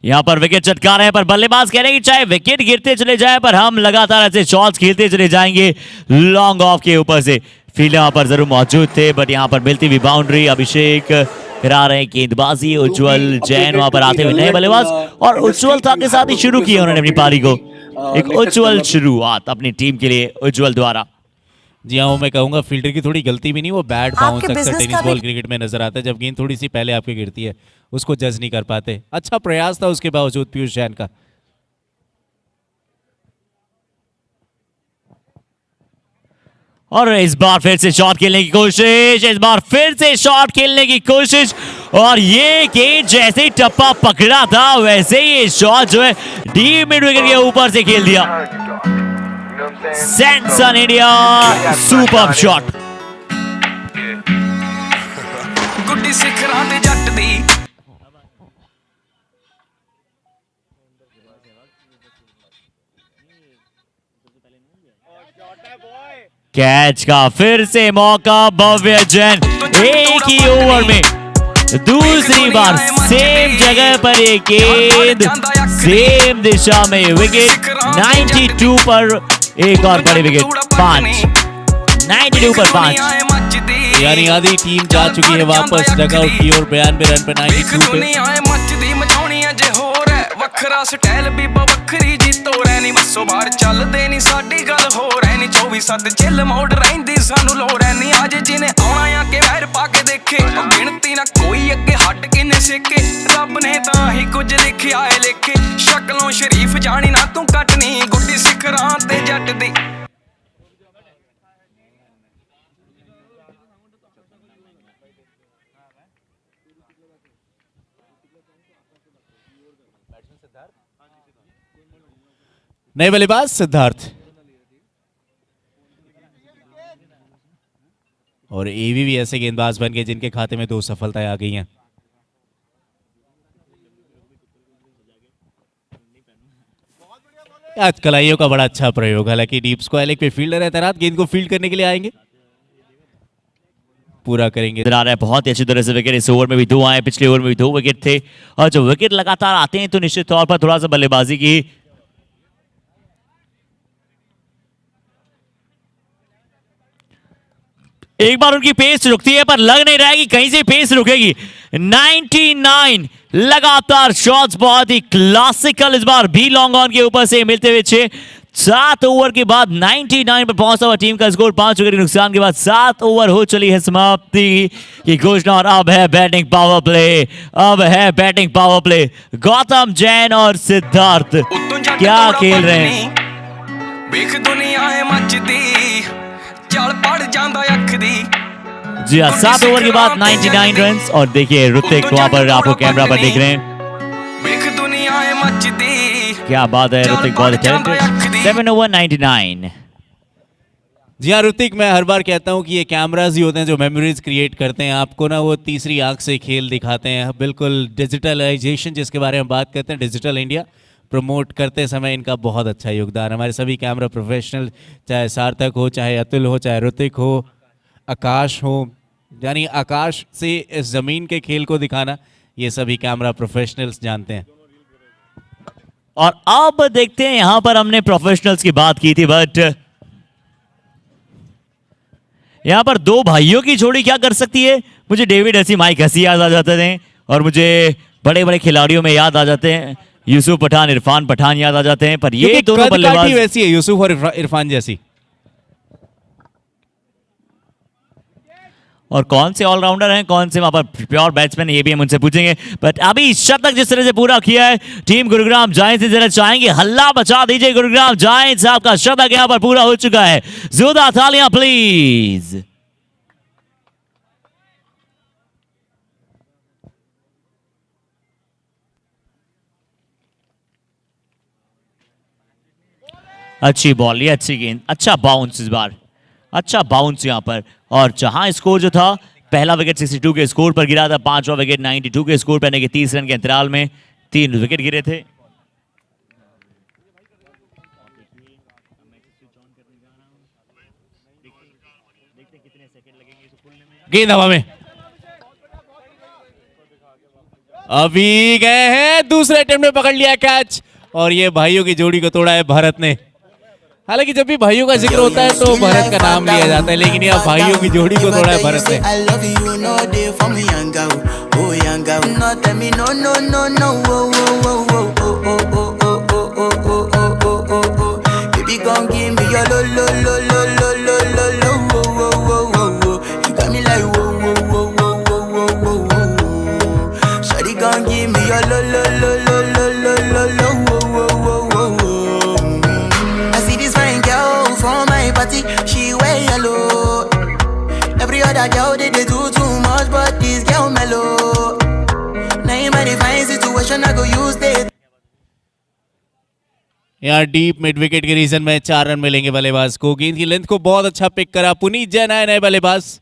यहां पर विकेट चटका रहे हैं, पर बल्लेबाज कह रहे हैं कि चाहे विकेट गिरते चले जाए पर हम लगातार ऐसे शॉट्स खेलते चले जाएंगे लॉन्ग ऑफ के ऊपर से। फील्डर वहां पर जरूर मौजूद थे, बट यहां पर मिलती हुई बाउंड्री। अभिषेक करा रहे हैं गेंदबाजी। उज्जवल जैन वहां पर आते हुए नए बल्लेबाज, और उज्जवल था के साथ ही शुरू किया उन्होंने अपनी पारी को। एक उज्जवल शुरुआत अपनी टीम के लिए उज्जवल द्वारा। जी हाँ, वो मैं कहूंगा फील्डर की थोड़ी गलती भी नहीं, वो बैट बाउंस अक्सर टेनिस बॉल क्रिकेट में नजर आता है, जब गेंद थोड़ी सी पहले आपके गिरती है उसको जज नहीं कर पाते। अच्छा प्रयास था उसके बावजूद पीयूष जैन का। और इस बार फिर से शॉट खेलने की कोशिश, इस बार फिर से शॉट खेलने की कोशिश, और ये गेंद जैसे ही टप्पा पकड़ा था वैसे ही ये शॉट जो है डीप मिड विकेट के ऊपर से खेल दिया। Sanson India, super shot. गुड्डी सिखरां दे जट दी कैच का फिर से मौका भव्य जैन। एक ही ओवर में दूसरी बार सेम जगह पर एक गेंद, सेम दिशा में विकेट। 92 पर एक और बड़ी विकेट, 5। 92 पर 5, यानी आधी टीम जा चुकी है वापस डगआउट की ओर। 92 रन पे 92 पे। ਵੱਖਰਾ ਸਟਾਈਲ ਬੀਬਾ ਵੱਖਰੀ ਜੀ ਤੋਰੇ ਨਹੀਂ ਮੱਸੋ ਬਾਹਰ ਚੱਲਦੇ ਨਹੀਂ ਸਾਡੀ ਗੱਲ ਹੋ ਰਹਿ ਨਹੀਂ 24/7 ਚਿੱਲ ਮੋੜ ਰਹਿੰਦੀ ਸਾਨੂੰ ਲੋੜ ਐ ਨਹੀਂ ਅੱਜ ਜਿਹਨੇ ਆਉਣਾ ਆ ਕੇ ਵੈਰ ਪਾ ਕੇ ਦੇਖੇ ਗਿਣਤੀ ਨਾ ਕੋਈ ਅੱਗੇ ਹੱਟ ਕਿੰਨੇ ਸੇਕੇ ਰੱਬ ਨੇ ਤਾਂ ਹੀ ਕੁਝ ਲਿਖਿਆ ਏ ਲੇਖੇ ਸ਼ਕਲੋਂ ਸ਼ਰੀਫ ਜਾਣੀ ਨਾ ਤੂੰ ਕੱਟਣੀ ਗੁੱਡੀ ਸਿਖਰਾਂ ਤੇ ਜੱਟ ਦੀ। नए बल्लेबाज सिद्धार्थ, और एवी भी ऐसे गेंदबाज बन गए जिनके खाते में 2 सफलताएं आ गई हैं। आज कलाइयों का बड़ा अच्छा प्रयोग, हालांकि डीप स्क्वायर पे फील्डर है तैनात, गेंद को फील्ड करने के लिए आएंगे, पूरा करेंगे। आ रहा है बहुत ही अच्छी तरह से विकेट। इस ओवर में भी 2 आए, पिछले ओवर में भी 2 विकेट थे, और जब विकेट लगातार आते हैं तो निश्चित तौर पर थोड़ा सा बल्लेबाजी की एक बार उनकी पेस रुकती है, पर लग नहीं रहा है कि कहीं से पेस रुकेगी। 99 लगातार शॉट्स, बहुत ही क्लासिकल। इस बार भी लॉन्ग ऑन के ऊपर से मिलते हुए 6। 7 ओवर के बाद 99 पर पहुंचा हुआ टीम का स्कोर। 5 विकेट नुकसान के बाद 7 ओवर हो चली है समाप्ति की घोषणा, और अब है बैटिंग पावर प्ले। अब है batting power play. Gautam Jain और सिद्धार्थ क्या खेल रहे हैं। देख दुनिया है मचदी चल पड़ जांदा अख दी। जी हाँ, 7 ओवर के बाद 99 रन। और देखिए ऋतिक वहां पर आपको कैमरा पर देख रहे हैं, देख दुनिया है मचदी क्या बात है। ऋतिक बहुत टैलेंटेड। 7 over 99. जी हाँ ऋतिक, मैं हर बार कहता हूँ कि ये कैमराज ही होते हैं जो मेमोरीज क्रिएट करते हैं, आपको ना वो तीसरी आंख से खेल दिखाते हैं। बिल्कुल डिजिटलाइजेशन जिसके बारे में बात करते हैं, डिजिटल इंडिया प्रमोट करते समय इनका बहुत अच्छा योगदान। हमारे सभी कैमरा प्रोफेशनल, चाहे सार्थक हो, चाहे अतुल हो, चाहे ऋतिक हो, आकाश हो, यानी आकाश से इस ज़मीन के खेल को दिखाना ये सभी कैमरा प्रोफेशनल्स जानते हैं। और अब देखते हैं, यहां पर हमने प्रोफेशनल्स की बात की थी, बट यहां पर दो भाइयों की जोड़ी क्या कर सकती है। मुझे डेविड हसी, माइक हसी याद आ जाते थे, और मुझे बड़े बड़े खिलाड़ियों में याद आ जाते हैं यूसुफ पठान, इरफान पठान याद आ जाते हैं, पर ये दोनों बल्लेबाज वैसी है, यूसुफ और इरफान जैसी। और कौन से ऑलराउंडर हैं, कौन से वहां पर प्योर बैट्समैन, ये भी हम उनसे पूछेंगे। बट अभी शतक जिस तरह से पूरा किया है टीम गुरुग्राम जायंट्स, जरा चाहेंगे हल्ला बचा दीजिए गुरुग्राम जायंट्स, आपका शतक यहां पर पूरा हो चुका है। जोरदार तालियां प्लीज। अच्छी बॉल, ये अच्छी गेंद, अच्छा बाउंस इस बार, अच्छा बाउंस यहां पर। और जहां स्कोर जो था, पहला विकेट 62 के स्कोर पर गिरा था, पांचवा विकेट 92 के स्कोर पर, यानी कि 30 रन के अंतराल में 3 विकेट गिरे थे। गेंद हवा में, अभी गए हैं दूसरे अटेम्प्ट में, पकड़ लिया कैच, और ये भाइयों की जोड़ी को तोड़ा है भारत ने। हालांकि जब भी भाइयों का जिक्र होता है तो भारत का नाम लिया जाता है, लेकिन यह भाइयों की जोड़ी को तोड़ा है भारत ने। Girl, they do too much, but this girl mellow. Now in my divine situation, I go use it. यहाँ डीप मिड विकेट के रीजन में 4 रन मिलेंगे बल्लेबाज को। गेंद की लेंथ को बहुत अच्छा पिक करा पुनीत जैन, आए नए बल्लेबाज।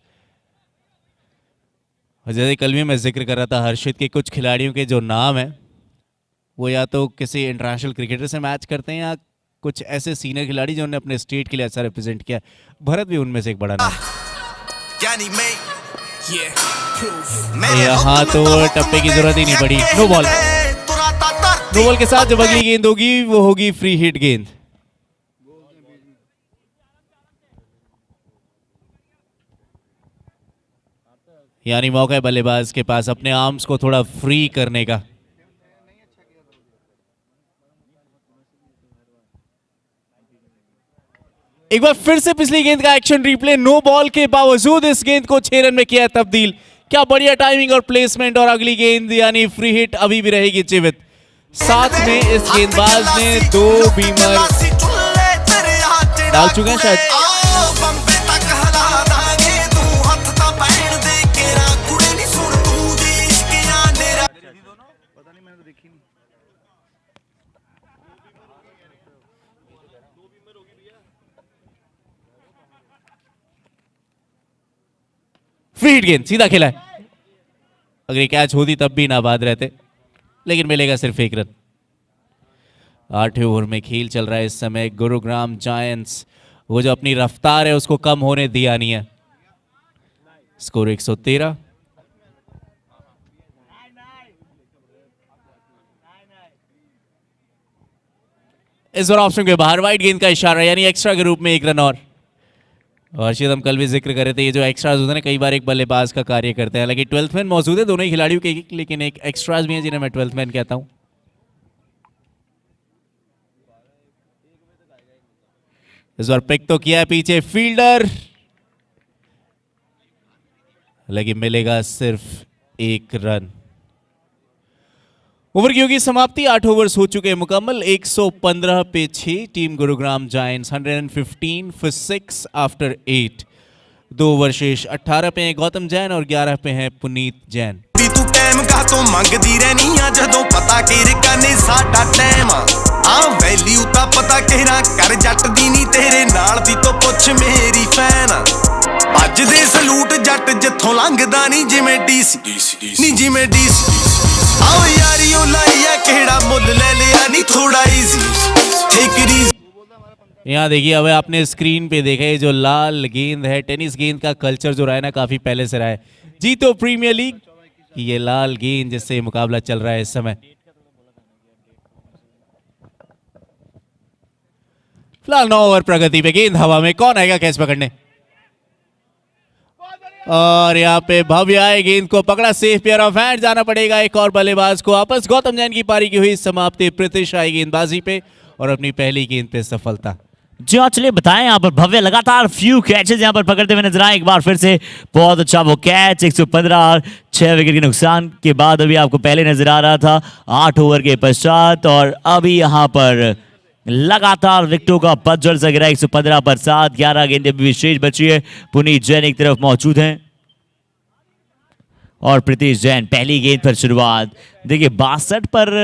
और जैसे कल भी मैं जिक्र कर रहा था, हर्षित के कुछ खिलाड़ियों के जो नाम है वो या तो किसी इंटरनेशनल क्रिकेटर से मैच करते हैं, या कुछ ऐसे सीनियर खिलाड़ी जिन्होंने अपने स्टेट के लिए अच्छा रिप्रेजेंट किया। भरत भी उनमें से एक बड़ा नाम। यहाँ तो टप्पे की जरूरत ही नहीं पड़ी। नो बॉल, नो बॉल के साथ जब अगली गेंद होगी वो होगी फ्री हिट गेंद। यानी मौका है बल्लेबाज के पास अपने आर्म्स को थोड़ा फ्री करने का। एक बार फिर से पिछली गेंद का एक्शन रिप्ले, नो बॉल के बावजूद इस गेंद को 6 रन में किया तब्दील। क्या बढ़िया टाइमिंग और प्लेसमेंट, और अगली गेंद यानी फ्री हिट अभी भी रहेगी जीवित। साथ में इस गेंदबाज ने 2 बीमर डाल चुके हैं शायद। फ्री हिट गेंद सीधा खेला है। अगर कैच होती तब भी नाबाद रहते, लेकिन मिलेगा सिर्फ 1 रन। 8वें ओवर में खेल चल रहा है इस समय। गुरुग्राम जायंट्स वो जो अपनी रफ्तार है उसको कम होने दिया नहीं है। स्कोर 113। इस बार ऑप्शन के बाहर, वाइड गेंद का इशारा, यानी एक्स्ट्रा के रूप में 1 रन और शायद हम कल भी जिक्र कर रहे थे, ये जो एक्स्ट्राज होते हैं कई बार एक बल्लेबाज का कार्य करते हैं। हालांकि 12th मैन मौजूद है दोनों ही खिलाड़ियों के, लेकिन एक एक्स्ट्राज भी है जिन्हें मैं 12th मैन कहता हूं। इस बार पिक तो किया है पीछे फील्डर, लेकिन मिलेगा सिर्फ 1 रन। ओवर की होगी समाप्ति। 8 ओवर्स हो चुके हैं मुकम्मल। 115 पे 6। Team Gurugram giants 115 for 6 after 8। 2 over शेष। 18 पे हैं गौतम जैन और 11 पे हैं पुनीत जैन। तू टाइम का तो मंगदी रहनी आ, जदों पता कि रिकाने साडा टाइम ਆ ਵੈਲਿਊ ਤਾਂ ਪਤਾ ਕਹਿਣਾ ਕਰ ਜੱਟ ਦੀ ਨਹੀਂ ਤੇਰੇ ਨਾਲ ਦੀ ਤੋਂ ਪੁੱਛ ਮੇਰੀ ਫੈਨ ਅੱਜ ਦੇ ਸਲੂਟ ਜੱਟ ਜਿੱਥੋਂ ਲੰਘਦਾ ਨਹੀਂ ਜਿਵੇਂ ਡੀਸੀ ਨਹੀਂ ਜਿਵੇਂ ਡੀਸੀ ਆਓ ਯਾਰੀਓ ਲਾਈਆ ਕਿਹੜਾ ਮੁੱਲ ਲੈ ਲਿਆ ਨਹੀਂ ਥੋੜਾ ਈਜ਼ੀ ਟੇਕ ਇਟ ਈਜ਼ੀ। यहाँ देखिए, अब आपने स्क्रीन पे देखा है जो लाल गेंद है, टेनिस गेंद का कल्चर जो रहा है ना काफी पहले से रहा है। जी तो प्रीमियर लीग की ये लाल गेंद जिससे मुकाबला चल रहा है इस समय। फिलहाल 9 ओवर प्रगति पे, गेंद हवा में, कौन आएगा कैच पकड़ने? और यहाँ पे भव्य आए, गेंद को पकड़ा, सेफ पेयर ऑफ हैंड, जाना पड़ेगा एक और बल्लेबाज को वापस। गौतम जैन की पारी की हुई समाप्ति, प्रीतिश आई गेंदबाजी पे और अपनी पहली गेंद पे सफलता। जी हाँ, चलिए बताएं, यहाँ पर भव्य लगातार फ्यू कैचेस यहाँ पर पकड़ते हुए नजर आए। एक बार फिर से बहुत अच्छा वो कैच, 115 और 6 विकेट के नुकसान के बाद अभी आपको पहले नजर आ रहा था 8 ओवर के पश्चात। और अभी यहाँ पर लगातार विकेटों का पतझड़ सा गिरा, 115 पर 7, 11 गेंदें भी शेष बची है। पुनीत जैन एक तरफ मौजूद हैं और प्रीतिश जैन पहली गेंद पर शुरुआत। देखिए 62 पर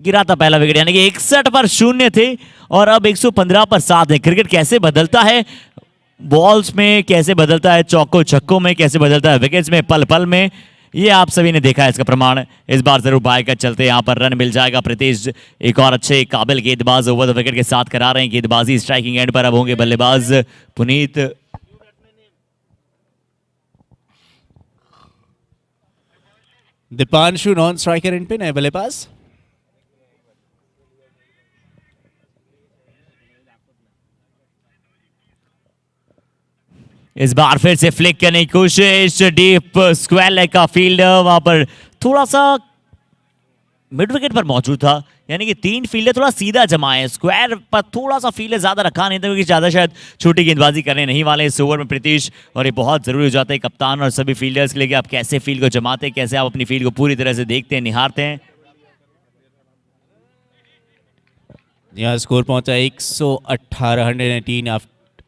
गिरा था पहला विकेट, यानी कि 61 पर 0 थे और अब 115 पर 7 है। क्रिकेट कैसे बदलता है, बॉल्स में कैसे बदलता है, चौकों छक्कों में कैसे बदलता है, विकेट्स में पल पल में, ये आप सभी ने देखा है। इसका प्रमाण इस बार जरूर बाय का चलते यहाँ पर रन मिल जाएगा। प्रीतिश एक और अच्छे काबिल गेंदबाज ओवर द विकेट के साथ करा रहे हैं गेंदबाजी। स्ट्राइकिंग एंड पर अब होंगे बल्लेबाज Puneet. Deepanshu non striker end पे, नए बल्लेबाज। इस बार फिर से फ्लिक करने की कोशिश, डीप स्क्वायर लेग का फील्डर वहां पर थोड़ा सा मिड विकेट पर मौजूद था, यानी कि 3 फील्डर थोड़ा सीधा जमाए, स्क्वायर पर थोड़ा सा फील्डर ज्यादा रखा नहीं था क्योंकि ज्यादा शायद छोटी गेंदबाजी करने नहीं वाले इस ओवर में प्रीतिश। और ये बहुत जरूरी हो जाता है कप्तान और सभी फील्डर्स के लिए कि आप कैसे फील्ड को जमाते हैं, कैसे आप अपनी फील्ड को पूरी तरह से देखते हैं, निहारते हैं। यहाँ स्कोर पहुंचा 118, 118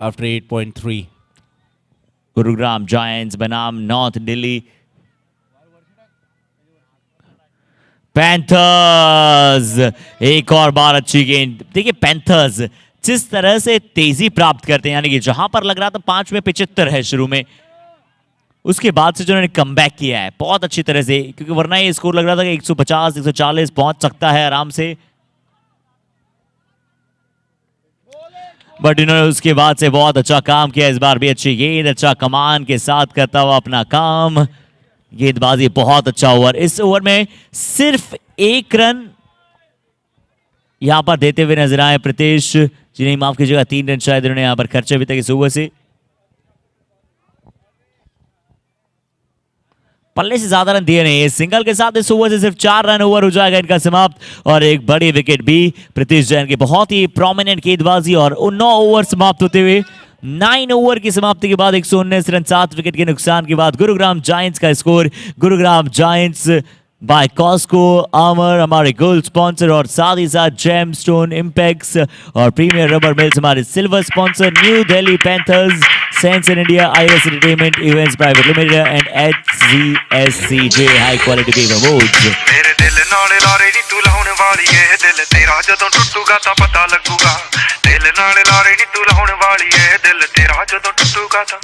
आफ्टर 8.3। गुरुग्राम जायंट्स बनाम नॉर्थ दिल्ली पैंथर्स। एक और बार अच्छी गेंद। देखिए पैंथर्स जिस तरह से तेजी प्राप्त करते हैं, यानी कि जहां पर लग रहा था 5 में 75 है शुरू में, उसके बाद से जो उन्होंने कमबैक किया है बहुत अच्छी तरह से, क्योंकि वरना ये स्कोर लग रहा था कि 150 140 पहुंच सकता है आराम से, बट इन्होंने उसके बाद से बहुत अच्छा काम किया। इस बार भी अच्छी गेंद, अच्छा कमान के साथ करता हुआ अपना काम, गेंदबाजी बहुत अच्छा ओवर। इस ओवर में सिर्फ 1 रन यहां पर देते हुए नजर आए प्रीतिश, जिन्हें माफ कीजिएगा 3 रन शायद इन्होंने यहां पर खर्चे अभी तक इस ओवर से। पल्ले से ज्यादा रन दिए नहीं, सिंगल के साथ इस ओवर से सिर्फ 4 रन ओवर हो जाएगा इनका समाप्त। और एक बड़ी विकेट भी प्रीतिश जैन की बहुत ही प्रोमिनेंट गेंदबाजी। और 9 ओवर समाप्त होते हुए 9 ओवर की समाप्ति के बाद 119 रन 7 विकेट के नुकसान के बाद गुरुग्राम जायंट्स का score. Gurugram giants by Cosco Armour हमारे गोल्ड स्पॉन्सर, और साथ ही साथ जेमस्टोन इम्पैक्स और प्रीमियर रबर मिल्स हमारे silver sponsor, New Delhi Panthers, Sense in India, Iris Entertainment events private limited and HCSCJ high quality paper boards. तेरे दिल नाले लारे नी तू लाउण वाली ए दिल तेरा जदों टुੱਟੂਗਾ ਤਾਂ ਪਤਾ ਲੱਗੂਗਾ। दिल नाले लारे नी तू लाउण वाली ए दिल तेरा जदों टुੱਟੂਗਾ ਤਾਂ।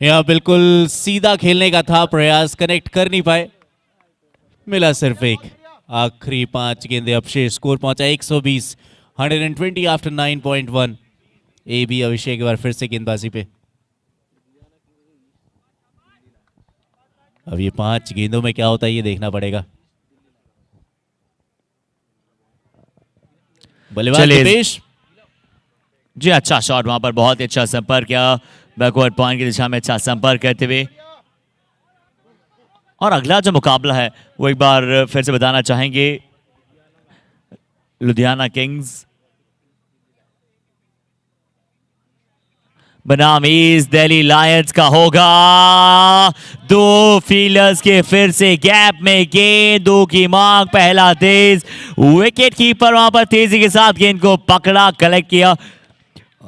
यहाँ बिल्कुल सीधा खेलने का था प्रयास, कनेक्ट कर नहीं पाए, मिला सिर्फ 1। आखिरी 5 गेंदें अवशेष, स्कोर पहुंचा 120, 120 आफ्टर 9.1। AB अभिषेक एक बार फिर से गेंदबाजी पे। अब ये 5 गेंदों में क्या होता है ये देखना पड़ेगा। बल्लेबाज दीपेश जी, अच्छा शॉट, वहां पर बहुत ही अच्छा संपर्क किया बैकवर्ड पॉइंट की दिशा में, अच्छा संपर्क करते हुए। और अगला जो मुकाबला है वो एक बार फिर से बताना चाहेंगे, लुधियाना किंग्स बनाम ईस्ट दिल्ली लायंस का होगा। दो फील्डर्स के फिर से गैप में गेंद, दो की मांग, पहला तेज, विकेट कीपर वहां पर तेजी के साथ गेंद को पकड़ा, कलेक्ट किया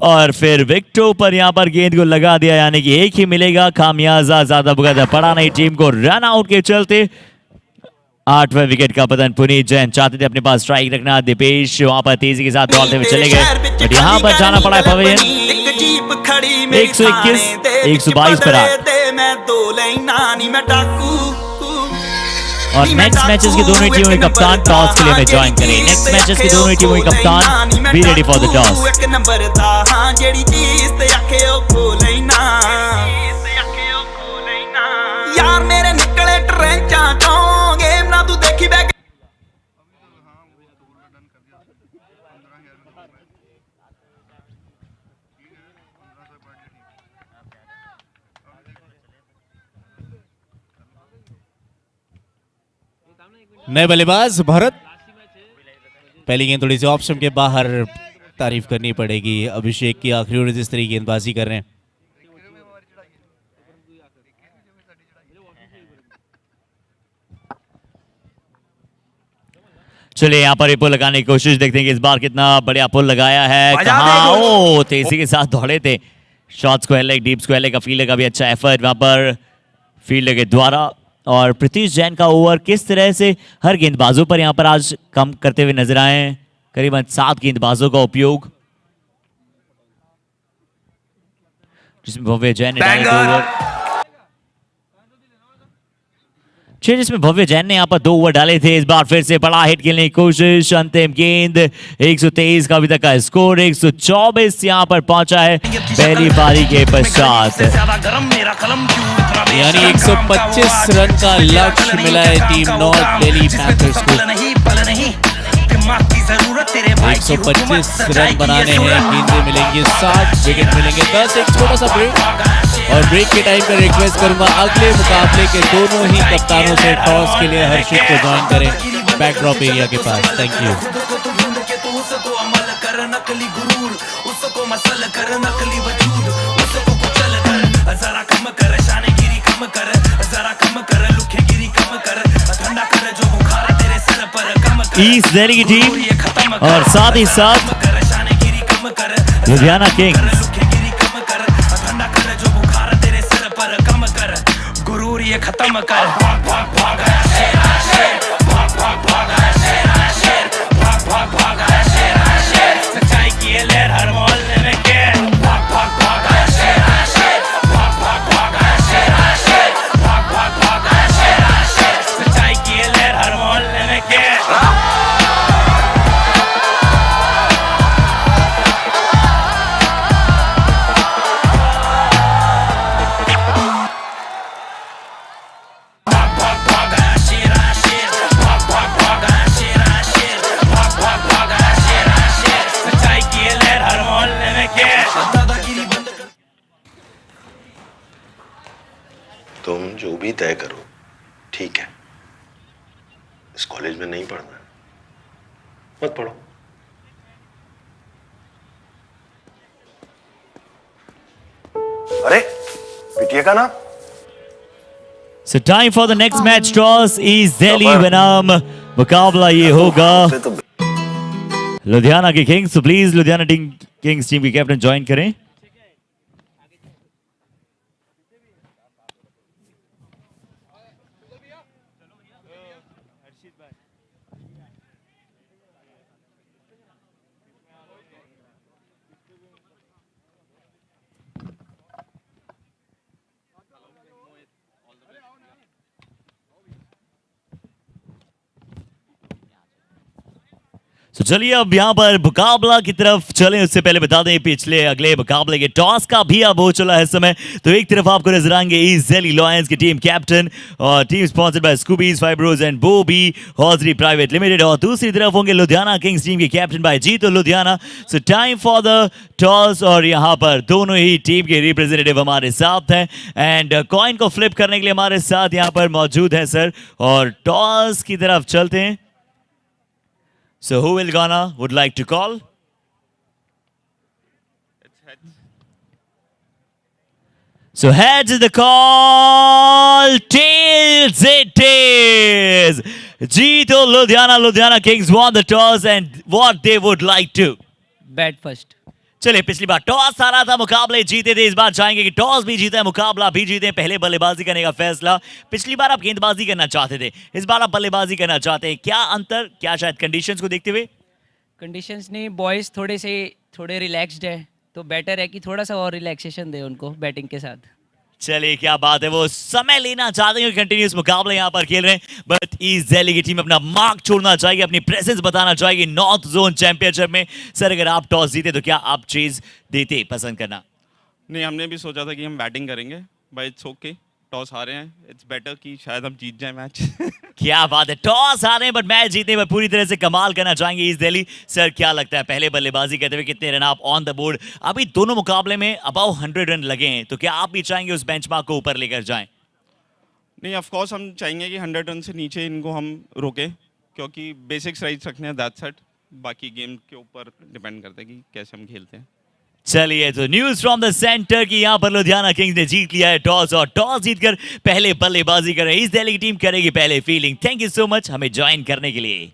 और फिर विकेटों पर यहां पर गेंद को लगा दिया, यानी कि एक ही मिलेगा। खामियाजा ज्यादा भुगता पड़ा नहीं टीम को रन आउट के चलते। 8वें विकेट का पतन। पुनीत जैन चाहते थे अपने पास स्ट्राइक रखना, दीपेश वहां पर तेजी के साथ दौड़ते हुए चले गए, बट यहां पर जाना पड़ा है पवेलियन। 121, 122 पर 8। और नेक्स्ट मैचेस के दोनों टीमों के कप्तान टॉस के लिए हमें ज्वाइन करें। नेक्स्ट मैचेस के दोनों टीमों के कप्तान be ready for the toss. यार मेरे निकले ट्रेंचा चों गेम ना तू देखी बैक। नए बल्लेबाज भरत। पहली गेंद थोड़ी सी ऑप्शन के बाहर, तारीफ करनी पड़ेगी अभिषेक की, आखिरी ओवर जिस तरीके गेंदबाजी कर रहे हैं। चलिए यहाँ पर पुल लगाने की कोशिश, देखते हैं कि इस बार कितना बढ़िया पुल लगाया है। कहाँ ओ तेजी के साथ दौड़े थे। Shot square leg, deep square leg का फील्डर का भी अच्छा एफर्ट वहां पर फील्डर के द्वारा। और प्रतीश जैन का ओवर किस तरह से हर गेंदबाजों पर यहाँ पर आज कम करते हुए नजर आए हैं। करीबन 7 गेंदबाजों का उपयोग, जिसमें भव्य जैन ने डाले 2 ओवर। जिसमें भव्य जैन ने यहाँ पर 2 ओवर डाले थे। इस बार फिर से बड़ा हिट खेलने की कोशिश। अंतिम गेंद 123 का अभी तक का स्कोर, 124 यहाँ पर पहुंचा है पहली पारी के पश्चात। यानी 125 रन का लक्ष्य मिला है टीम नॉर्थ दिल्ली पैंथर्स को। 125 रन बनाने हैं, गेंदें मिलेंगी 60, विकेट मिलेंगे 10। एक छोटा सा ब्रेक, और ब्रेक के टाइम पर रिक्वेस्ट करूंगा अगले मुकाबले के दोनों ही कप्तानों से टॉस के लिए हर्षित को ज्वाइन करें बैकड्रॉप एरिया के पास। Thank you. ईस्ट दिल्ली की टीम और साथ ही साथ लुधियाना किंग्स। गुरूर ये खत्म कर। सच्चाई की ये लहर हर मोहल्ले में के। सच्चाई की ये लहर हर मोहल्ले में के। तुम जो भी तय करो ठीक है, इस कॉलेज में नहीं पढ़ना, मत पढ़ो। अरे पिटिए का ना। So time for the next match toss is Delhi बनाम मुकाबला ये होगा लुधियाना के किंग्स। तो प्लीज लुधियाना किंग्स टीम के कैप्टन ज्वाइन करें। तो चलिए अब यहाँ पर मुकाबला की तरफ चलें, उससे पहले बता दें पिछले अगले मुकाबले के टॉस का भी अब हो चला है समय। तो एक तरफ आपको नजर आएंगे ईस्ट दिल्ली लायंस की टीम कैप्टन और team sponsored by Scoobies fibros and Bobby hosiery private limited, और दूसरी तरफ होंगे लुधियाना किंग्स टीम के captain by JITO Ludhiana. So time for the toss, और यहाँ पर दोनों ही टीम के रिप्रेजेंटेटिव हमारे साथ हैं एंड कॉइन को फ्लिप करने के लिए हमारे साथ यहाँ पर मौजूद है सर, और टॉस की तरफ चलते हैं। So who will would like to call? So heads is the call, tails it is. Jeet or Ludhiana Kings won the toss and what they would like to. Bat first. चलिए, पिछली बार टॉस हारा था, मुकाबले जीते थे, इस बार चाहेंगे कि टॉस भी जीते, मुकाबला भी जीते, पहले बल्लेबाजी करने का फैसला। पिछली बार आप गेंदबाजी करना चाहते थे, इस बार आप बल्लेबाजी करना चाहते हैं, क्या अंतर, क्या शायद कंडीशंस को देखते हुए? कंडीशंस नहीं, बॉयज थोड़े रिलैक्स्ड है, तो बेटर है कि थोड़ा सा और रिलैक्सेशन दे उनको बैटिंग के साथ। चलिए, क्या बात है, वो समय लेना चाहते हैं, कंटिन्यूस मुकाबले यहाँ पर खेल रहे हैं, बट ईस्ट दिल्ली की टीम अपना मार्क छोड़ना चाहेगी, अपनी प्रेजेंस बताना चाहेगी नॉर्थ जोन चैंपियनशिप में। सर, अगर आप टॉस जीते तो क्या आप चेज देते पसंद करना? नहीं, हमने भी सोचा था कि हम बैटिंग करेंगे, बट इट्स ओके, टॉस हारे हैं, इट्स बेटर कि शायद हम जीत जाए मैच। क्या बात है, टॉस हारे बट मैच जीतने में पूरी तरह से कमाल करना चाहेंगे ईस्ट दिल्ली। सर, क्या लगता है पहले बल्लेबाजी करते हुए कितने रन आप ऑन द बोर्ड? अभी दोनों मुकाबले में अबाउ 100 रन लगे हैं, तो क्या आप भी चाहेंगे उस बेंचमार्क को ऊपर लेकर जाएं? नहीं, ऑफ कोर्स हम चाहेंगे कि 100 रन से नीचे इनको हम रोकें, क्योंकि बेसिक्स राइट्स रखने हैं, दैट्स इट। बाकी गेम के ऊपर डिपेंड करता है कि कैसे हम खेलते हैं। चलिए, तो न्यूज फ्रॉम द सेंटर की यहाँ पर लुधियाना किंग्स ने जीत लिया है टॉस और टॉस जीतकर पहले बल्लेबाजी कर रहे हैं। ईस्ट दिल्ली की टीम करेगी पहले fielding. Thank you so much हमें ज्वाइन करने के लिए।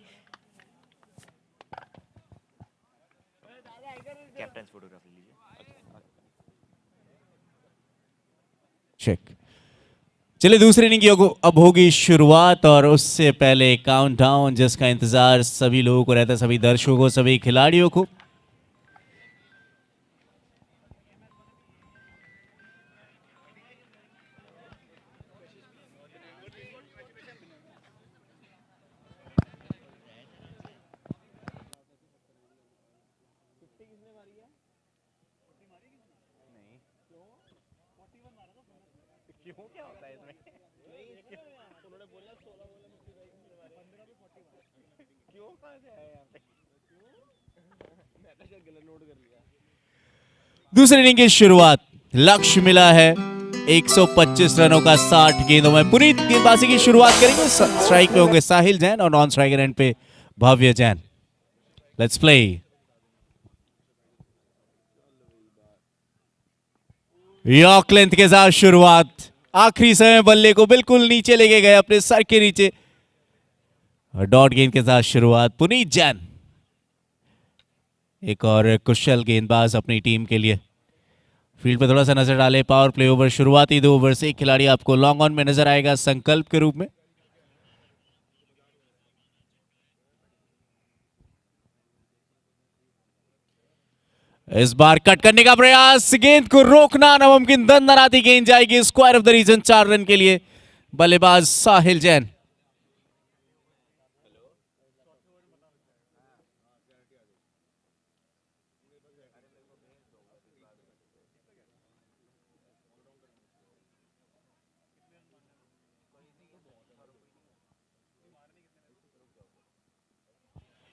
चेक। चलिए, दूसरी इनिंग की अब होगी शुरुआत और उससे पहले काउंटडाउन जिसका इंतजार सभी लोगों को रहता है, सभी दर्शकों को, सभी खिलाड़ियों को। दूसरी इनिंग की शुरुआत, लक्ष्य मिला है 125 रनों का 60 गेंदों में। पूरी गेंदबाजी की शुरुआत करेंगे, स्ट्राइक पे होंगे साहिल जैन और नॉन स्ट्राइकर एंड पे Bhavya Jain. Let's play. Yorker length के साथ शुरुआत, आखिरी समय बल्ले को बिल्कुल नीचे लेके गए, अपने सर के नीचे। और डॉट गेंद के साथ शुरुआत, पुनीत जैन एक और कुशल गेंदबाज अपनी टीम के लिए। फील्ड पे थोड़ा सा नजर डाले, पावर प्ले ओवर, शुरुआती 2 ओवर से एक खिलाड़ी आपको लॉन्ग ऑन में नजर आएगा संकल्प के रूप में। इस बार कट करने का प्रयास, गेंद को रोकना नामुमकिन, दंदनाती गेंद जाएगी square of the region 4 run के लिए। बल्लेबाज साहिल जैन।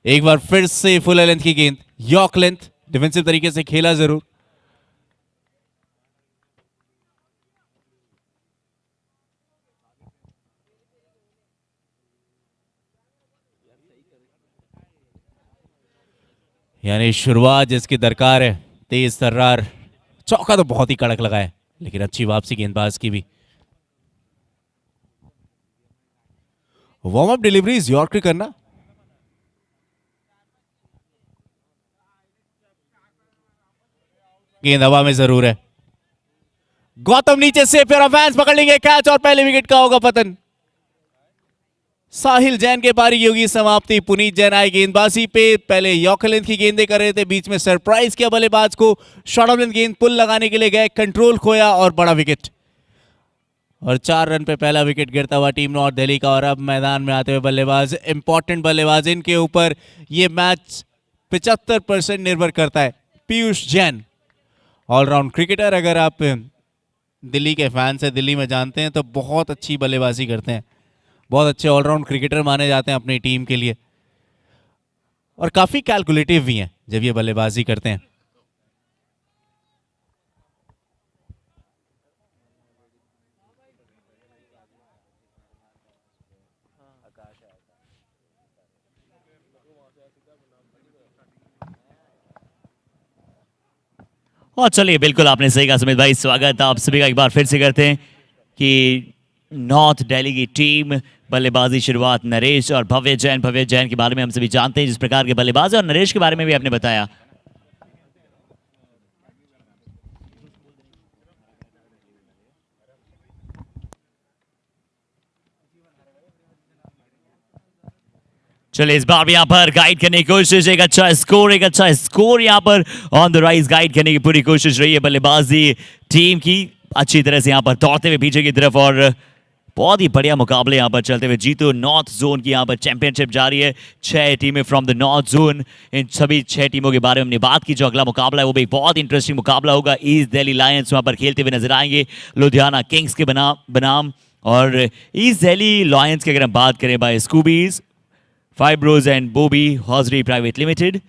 एक बार फिर से फुल लेंथ की गेंद, यॉर्क लेंथ, डिफेंसिव तरीके से खेला जरूर। यानी शुरुआत जिसकी दरकार है, तेज तर्रार। चौका तो बहुत ही कड़क लगा है, लेकिन अच्छी वापसी गेंदबाज की भी। वार्म अप डिलीवरीज यॉर्क करना। गेंद हवा में जरूर है, गौतम नीचे से, फिर फैंस पकड़ लेंगे कैच और पहले विकेट का होगा पतन। साहिल जैन के पारी की होगी समाप्ति। पुनीत जैन आए गेंदबाजी पे, पहले यॉर्कर लेंथ की गेंदें कर रहे थे, बीच में सरप्राइज किया बल्लेबाज को, शॉर्ट ऑफ लेंथ गेंद पुल लगाने के लिए गए, कंट्रोल खोया और बड़ा विकेट। और 4 रन पे पहला विकेट गिरता हुआ टीम नॉर्थ दिल्ली का। और अब मैदान में आते हुए बल्लेबाज, इंपॉर्टेंट बल्लेबाज, इनके ऊपर ये मैच 75% निर्भर करता है। पीयूष जैन ऑलराउंड क्रिकेटर, अगर आप दिल्ली के फैंस हैं, दिल्ली में जानते हैं, तो बहुत अच्छी बल्लेबाजी करते हैं, बहुत अच्छे ऑलराउंड क्रिकेटर माने जाते हैं अपनी टीम के लिए, और काफी कैलकुलेटिव भी हैं जब ये बल्लेबाजी करते हैं। और चलिए बिल्कुल आपने सही कहा सुमित भाई, स्वागत आप सभी का एक बार फिर से करते हैं कि नॉर्थ दिल्ली की टीम बल्लेबाजी शुरुआत नरेश और भव्य जैन के बारे में हम सभी जानते हैं जिस प्रकार के बल्लेबाज है, और नरेश के बारे में भी आपने बताया। चलिए इस बार भी यहाँ पर गाइड करने की कोशिश, एक अच्छा स्कोर यहाँ पर ऑन द राइज गाइड करने की पूरी कोशिश रही है बल्लेबाजी टीम की, अच्छी तरह से यहाँ पर दौड़ते हुए पीछे की तरफ, और बहुत ही बढ़िया मुकाबले यहाँ पर चलते हुए। जीतो नॉर्थ जोन की यहाँ पर चैंपियनशिप जारी है, 6 टीमें फ्रॉम द नॉर्थ जोन। इन सभी 6 टीमों के बारे में हमने बात की। जो अगला मुकाबला है वो भी बहुत इंटरेस्टिंग मुकाबला होगा। ईस्ट दिल्ली लायंस वहाँ पर खेलते हुए नजर आएंगे लुधियाना किंग्स के बनाम, और ईस्ट दिल्ली लायंस की अगर हम बात करें by Scoobies, fibros and Bobby hosiery private limited,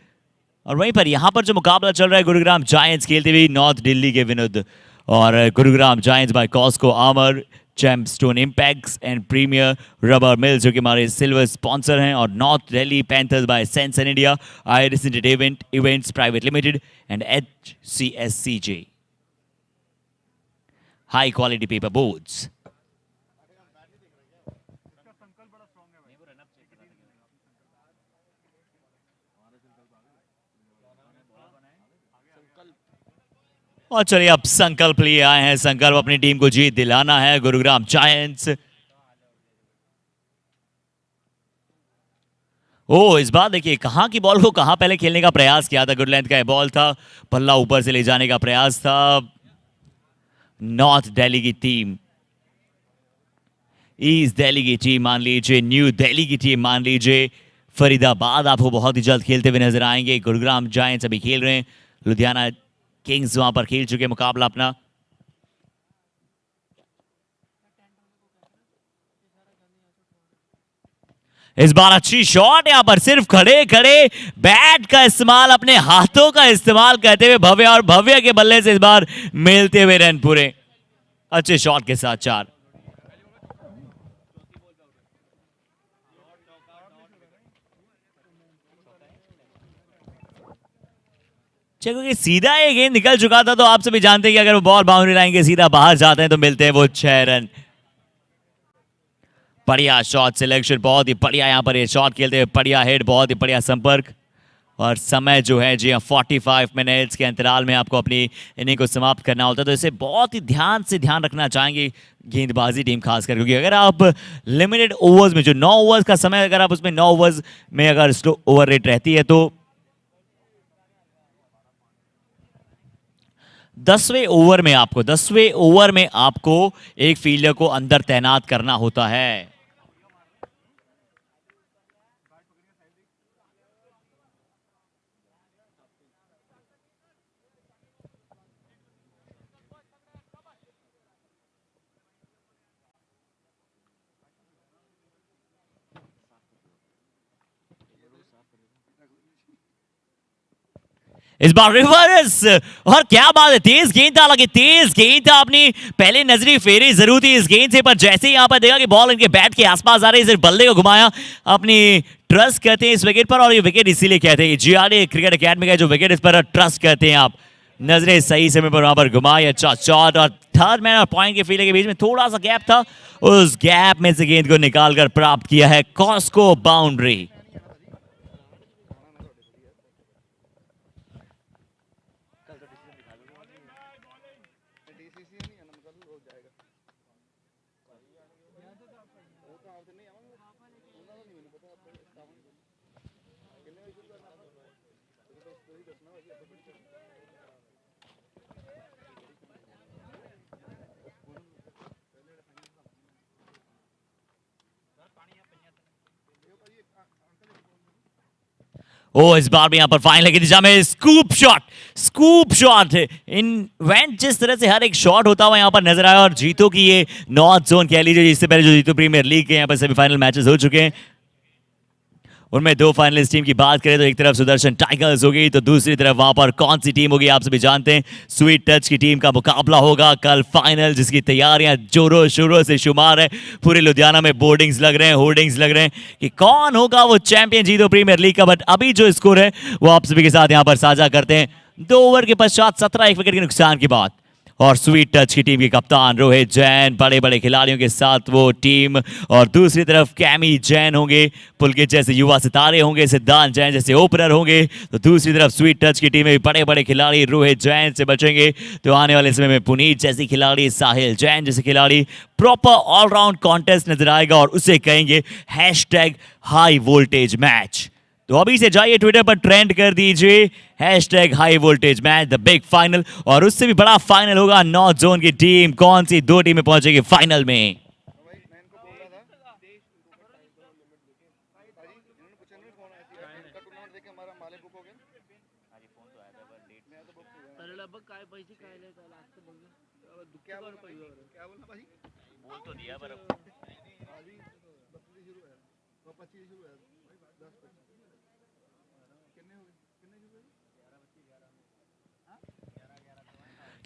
और वहीं पर यहाँ पर जो मुकाबला चल रहा है गुरुग्राम जायंट्स खेलते हुए नॉर्थ दिल्ली के विरुद्ध, और Gurugram giants by Cosco armour, gemstone impacts and premier rubber mills जो कि हमारे सिल्वर स्पॉन्सर हैं, और north Delhi panthers by sanction India, Iris entertainment events private limited and HCSCJ high quality paper boards. और चलिए अब संकल्प लिए आए हैं, संकल्प अपनी टीम को जीत दिलाना है गुरुग्राम जायंट्स। ओ इस बार देखिए कहां की बॉल को कहां पहले खेलने का प्रयास किया था, गुड लेंथ का बॉल था, पल्ला ऊपर से ले जाने का प्रयास था नॉर्थ दिल्ली की टीम। ईस्ट दिल्ली की टीम मान लीजिए, न्यू दिल्ली की टीम मान लीजिए, फरीदाबाद आपको बहुत ही जल्द खेलते हुए नजर आएंगे। गुरुग्राम जायंट्स अभी खेल रहे हैं, लुधियाना किंग्स वहां पर खेल चुके मुकाबला अपना। इस बार अच्छी शॉट यहां पर, सिर्फ खड़े खड़े बैट का इस्तेमाल, अपने हाथों का इस्तेमाल करते हुए भव्य, और भव्य के बल्ले से इस बार मिलते हुए रन पूरे अच्छे शॉट के साथ 4। क्योंकि सीधा ये गेंद निकल चुका था, तो आप सभी जानते हैं कि अगर वो बॉल बाउंड्री लाइन के सीधा बाहर जाते हैं तो मिलते हैं वो 6 रन। बढ़िया शॉट सिलेक्शन, बहुत ही बढ़िया यहाँ पर ये शॉट खेलते हुए, बढ़िया हेड, बहुत ही बढ़िया संपर्क, और समय जो है जी 45 मिनट्स के अंतराल में आपको अपनी इनिंग को समाप्त करना होता है, तो इसे बहुत ही ध्यान रखना चाहेंगे गेंदबाजी टीम खासकर, क्योंकि अगर आप लिमिटेड ओवर्स में जो 9 ओवर्स का समय, अगर आप उसमें 9 ओवर्स में अगर स्लो ओवर रेट रहती है तो 10वें ओवर में आपको एक फील्डर को अंदर तैनात करना होता है। इस बार रिवर्स, और क्या बात है, तेज गेंद था, हालांकि तेज गेंद था, अपनी पहले नजरी फेरी जरूर थी इस गेंद से, पर जैसे ही यहां पर देखा कि बॉल इनके बैट के आसपास आ रही है, बल्ले को घुमाया, अपनी ट्रस्ट करते हैं इस विकेट पर, और ये विकेट इसीलिए कहते हैं GRA क्रिकेट अकेडमी का जो विकेट, इस पर ट्रस्ट करते हैं आप। नजरें सही समय पर वहां पर घुमाई, अच्छा शॉट, और थर्ड मैन और पॉइंट के फील्डर के बीच में थोड़ा सा गैप था, उस गैप में से गेंद को निकालकर प्राप्त किया है कॉस्को बाउंड्री। इस बार भी यहां पर फाइनल की दिशा में स्कूप शॉट इन्वेंट, जिस तरह से हर एक शॉट होता हुआ यहां पर नजर आया, और जीतो की ये नॉर्थ जोन कह लीजिए, इससे पहले जो जीतो प्रीमियर लीग के यहां पर सेमीफाइनल मैचेस हो चुके हैं, उनमें 2 फाइनलिस्ट टीम की बात करें तो एक तरफ सुदर्शन टाइगर्स होगी, तो दूसरी तरफ वहां पर कौन सी टीम होगी आप सभी जानते हैं, स्वीट टच की टीम का मुकाबला होगा कल फाइनल, जिसकी तैयारियां जोरों शोरों से शुमार है। पूरे लुधियाना में बोर्डिंग्स लग रहे हैं, होर्डिंग्स लग रहे हैं कि कौन होगा वो चैंपियन जीतो प्रीमियर लीग का। बट अभी जो स्कोर है वो आप सभी के साथ यहाँ पर साझा करते हैं। 2 ओवर के पश्चात 17 विकेट के नुकसान के बाद। और स्वीट टच की टीम के कप्तान रोहित जैन बड़े बड़े खिलाड़ियों के साथ वो टीम, और दूसरी तरफ कैमी जैन होंगे, पुलकित जैसे युवा सितारे होंगे, सिद्धांत जैन जैसे ओपनर होंगे। तो दूसरी तरफ स्वीट टच की टीम में बड़े बड़े खिलाड़ी रोहित जैन से बचेंगे। तो आने वाले समय में पुनीत जैसे खिलाड़ी, साहिल जैन जैसे खिलाड़ी, प्रॉपर ऑलराउंड कॉन्टेस्ट नजर आएगा और उसे कहेंगे #हाई वोल्टेज मैच। तो अभी से जाइए ट्विटर पर ट्रेंड कर दीजिए #high voltage match the big final. और उससे भी बड़ा फाइनल होगा नॉर्थ जोन की टीम, कौन सी 2 टीमें पहुंचेगी फाइनल में।